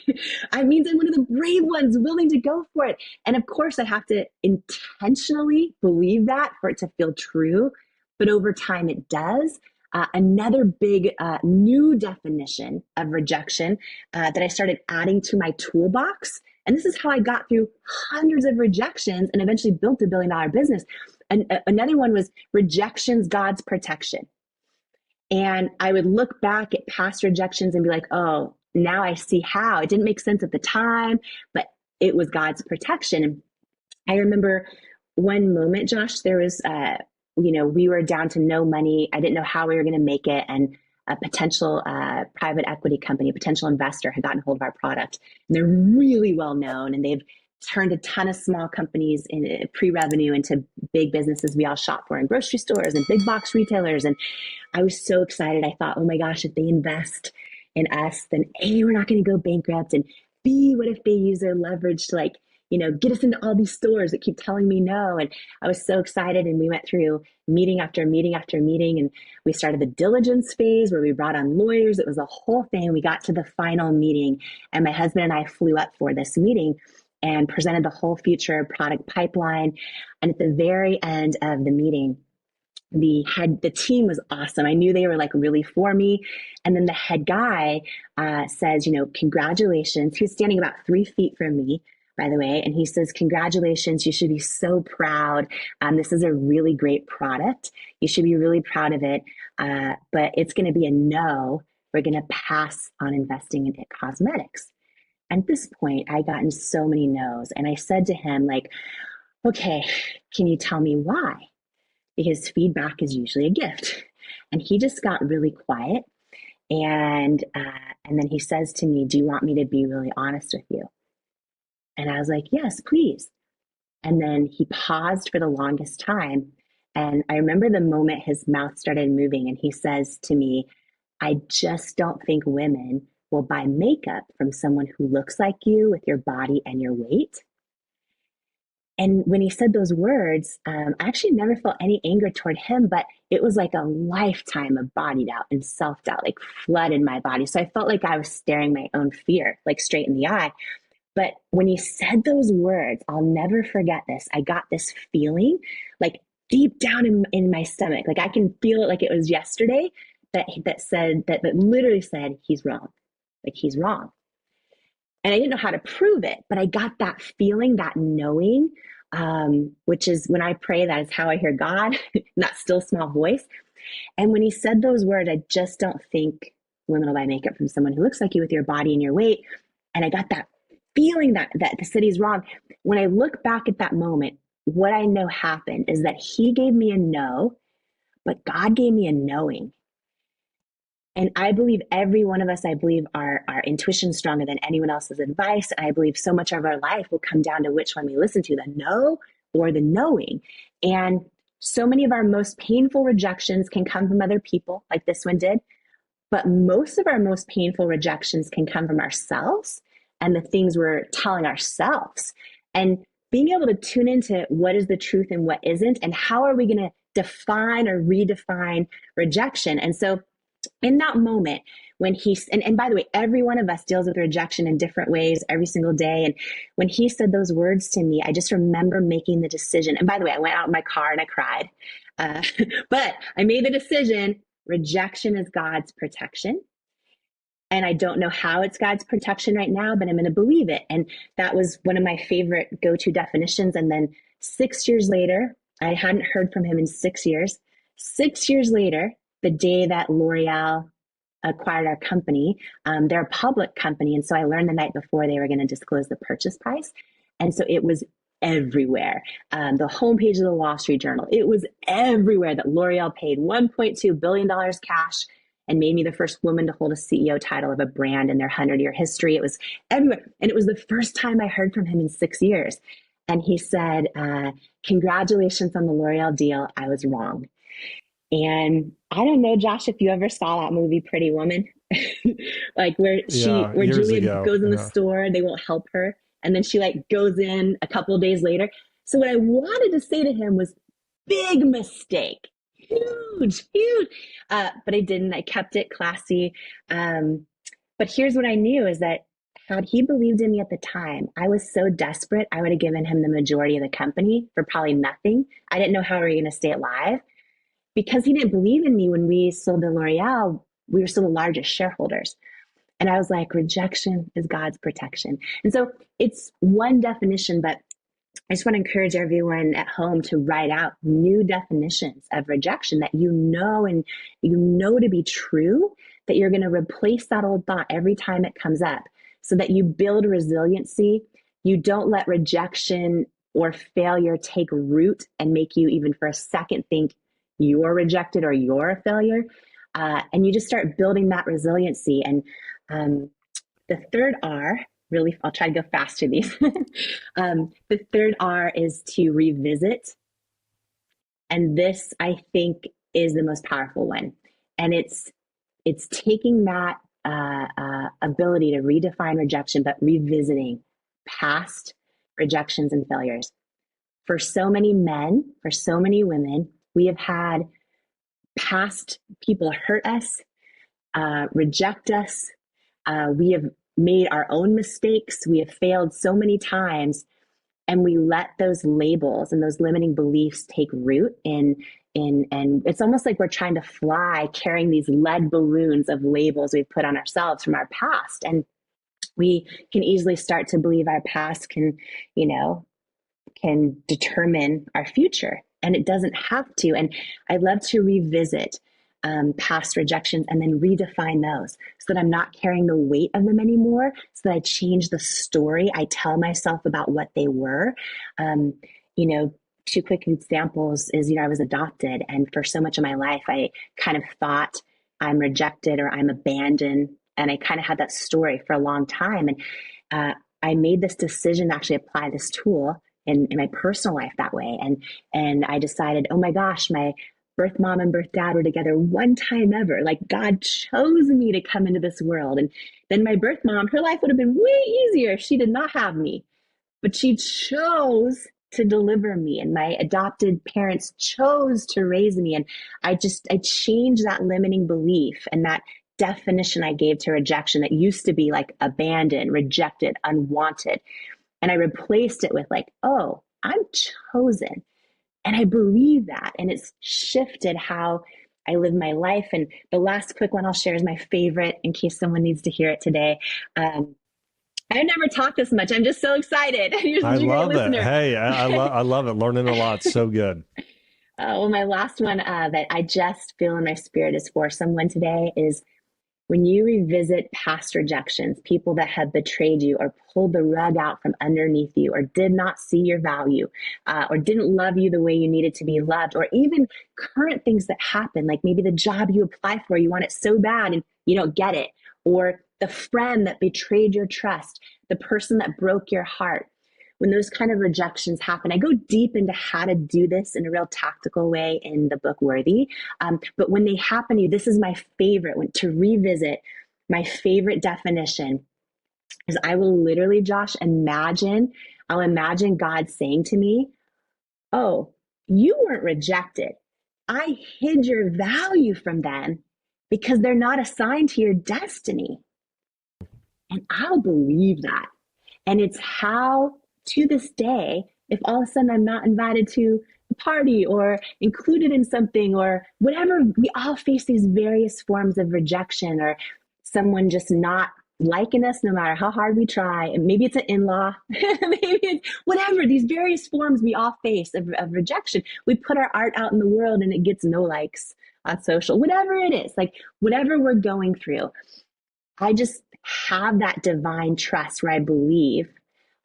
I mean, I'm one of the brave ones willing to go for it. And of course, I have to intentionally believe that for it to feel true. But over time, it does. Another big new definition of rejection that I started adding to my toolbox. And this is how I got through hundreds of rejections and eventually built a $1 billion business. And another one was rejections, God's protection. And I would look back at past rejections and be like, oh, now I see how. It didn't make sense at the time, but it was God's protection. And I remember one moment, Josh, there was, we were down to no money. I didn't know how we were going to make it. And a potential private equity company, a potential investor had gotten hold of our product. And they're really well known, and they've turned a ton of small companies in pre-revenue into big businesses we all shop for in grocery stores and big box retailers. And I was so excited. I thought, oh my gosh, if they invest in us, then A, we're not going to go bankrupt. And B, what if they use their leverage to get us into all these stores that keep telling me no. And I was so excited. And we went through meeting after meeting after meeting. And we started the diligence phase where we brought on lawyers. It was a whole thing. We got to the final meeting, and my husband and I flew up for this meeting and presented the whole future product pipeline. And at the very end of the meeting, the team was awesome. I knew they were like really for me. And then the head guy says, congratulations. He was standing about 3 feet from me, by the way. And he says, congratulations. You should be so proud. This is a really great product. You should be really proud of it. But it's going to be a no. We're going to pass on investing in It Cosmetics. At this point, I gotten so many no's. And I said to him, like, okay, can you tell me why? Because feedback is usually a gift. And he just got really quiet. And then he says to me, do you want me to be really honest with you? And I was like, yes, please. And then he paused for the longest time. And I remember the moment his mouth started moving, and he says to me, I just don't think women will buy makeup from someone who looks like you with your body and your weight. And when he said those words, I actually never felt any anger toward him, but it was like a lifetime of body doubt and self-doubt, like flooded my body. So I felt like I was staring my own fear, like straight in the eye. But when he said those words, I'll never forget this. I got this feeling like deep down in my stomach, like I can feel it like it was yesterday, that literally said, he's wrong. Like, he's wrong. And I didn't know how to prove it, but I got that feeling, that knowing, which is when I pray, that is how I hear God, not still small voice. And when he said those words, I just don't think women will buy makeup from someone who looks like you with your body and your weight. And I got that feeling that the city's wrong. When I look back at that moment, what I know happened is that he gave me a no, but God gave me a knowing. And I believe every one of us, our intuition is stronger than anyone else's advice. And I believe so much of our life will come down to which one we listen to, the no or the knowing. And so many of our most painful rejections can come from other people, like this one did. But most of our most painful rejections can come from ourselves and the things we're telling ourselves. And being able to tune into what is the truth and what isn't, and how are we going to define or redefine rejection. And so in that moment, when and by the way, every one of us deals with rejection in different ways every single day. And when he said those words to me, I just remember making the decision. And by the way, I went out in my car and I cried. But I made the decision: rejection is God's protection. And I don't know how it's God's protection right now, but I'm going to believe it. And that was one of my favorite go-to definitions. And then 6 years later, I hadn't heard from him in 6 years. 6 years later, the day that L'Oreal acquired our company, they're a public company. And so I learned the night before they were going to disclose the purchase price. And so it was everywhere. The homepage of the Wall Street Journal, it was everywhere that L'Oreal paid $1.2 billion cash and made me the first woman to hold a CEO title of a brand in their 100-year history. It was everywhere. And it was the first time I heard from him in 6 years. And he said, congratulations on the L'Oreal deal. I was wrong. And I don't know, Josh, if you ever saw that movie Pretty Woman, like where Julia goes in the store, they won't help her. And then she like goes in a couple of days later. So what I wanted to say to him was, big mistake, huge. But I didn't. I kept it classy. But here's what I knew is that had he believed in me at the time, I was so desperate, I would have given him the majority of the company for probably nothing. I didn't know how we were going to stay alive. Because he didn't believe in me when we sold to L'Oreal, we were still the largest shareholders. And I was like, rejection is God's protection. And so it's one definition, but I just want to encourage everyone at home to write out new definitions of rejection that you know and you know to be true, that you're going to replace that old thought every time it comes up so that you build resiliency. You don't let rejection or failure take root and make you even for a second think you're rejected or you're a failure. And you just start building that resiliency. And the third R, really, I'll try to go fast through these. The third R is to revisit. And this, I think, is the most powerful one. And it's taking that ability to redefine rejection, but revisiting past rejections and failures. For so many men, for so many women, we have had past people hurt us, reject us. We have made our own mistakes. We have failed so many times, and we let those labels and those limiting beliefs take root and it's almost like we're trying to fly carrying these lead balloons of labels we've put on ourselves from our past. And we can easily start to believe our past can determine our future, and it doesn't have to. And I love to revisit past rejections and then redefine those so that I'm not carrying the weight of them anymore, so that I change the story I tell myself about what they were. Two quick examples is, I was adopted, and for so much of my life, I kind of thought I'm rejected or I'm abandoned. And I kind of had that story for a long time. And I made this decision to actually apply this tool in my personal life that way. And I decided, oh my gosh, my birth mom and birth dad were together one time ever. Like, God chose me to come into this world. And then my birth mom, her life would have been way easier if she did not have me. But she chose to deliver me, and my adopted parents chose to raise me. And I changed that limiting belief and that definition I gave to rejection that used to be like abandoned, rejected, unwanted. And I replaced it with like, oh, I'm chosen. And I believe that. And it's shifted how I live my life. And the last quick one I'll share is my favorite in case someone needs to hear it today. I've never talked this much. I'm just so excited. I love it. Hey, I love it. Learning a lot. So good. Well, my last one that I just feel in my spirit is for someone today is when you revisit past rejections, people that have betrayed you or pulled the rug out from underneath you or did not see your value or didn't love you the way you needed to be loved, or even current things that happen, like maybe the job you apply for, you want it so bad and you don't get it, or the friend that betrayed your trust, the person that broke your heart. When those kind of rejections happen, I go deep into how to do this in a real tactical way in the book Worthy. But when they happen to you, this is my favorite one to revisit. My favorite definition is I will literally, Josh, I'll imagine God saying to me, oh, you weren't rejected. I hid your value from them because they're not assigned to your destiny. And I'll believe that. And it's how, to this day, if all of a sudden I'm not invited to a party or included in something or whatever, we all face these various forms of rejection or someone just not liking us no matter how hard we try. And maybe it's an in-law, maybe it's whatever, these various forms we all face of rejection. We put our art out in the world and it gets no likes on social, whatever it is, like whatever we're going through. I just have that divine trust where I believe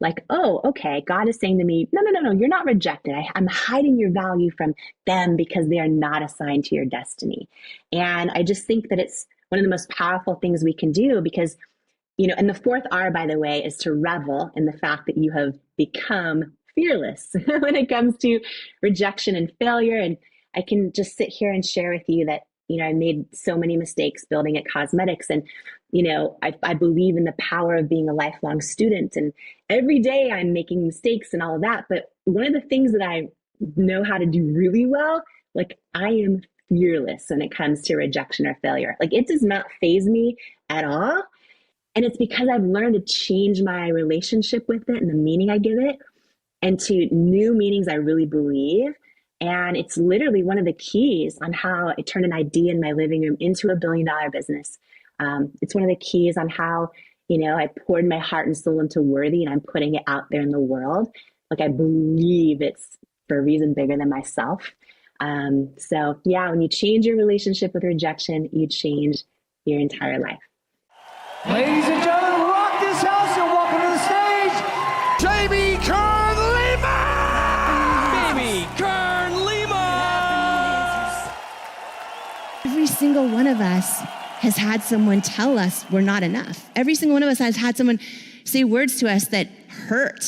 like, oh, okay, God is saying to me, no, you're not rejected. I'm hiding your value from them because they are not assigned to your destiny. And I just think that it's one of the most powerful things we can do because, and the fourth R, by the way, is to revel in the fact that you have become fearless when it comes to rejection and failure. And I can just sit here and share with you that, I made so many mistakes building at Cosmetics. And, I believe in the power of being a lifelong student. And every day I'm making mistakes and all of that. But one of the things that I know how to do really well, like I am fearless when it comes to rejection or failure. Like it does not faze me at all. And it's because I've learned to change my relationship with it and the meaning I give it and to new meanings I really believe. And it's literally one of the keys on how I turned an idea in my living room into $1 billion business. It's one of the keys on how, I poured my heart and soul into Worthy and I'm putting it out there in the world. Like I believe it's for a reason bigger than myself. So yeah, when you change your relationship with rejection, you change your entire life. Ladies and gentlemen, rock this house and welcome to the stage, Jamie Kern Lima! Baby Kern Lima! Every single one of us has had someone tell us we're not enough. Every single one of us has had someone say words to us that hurt.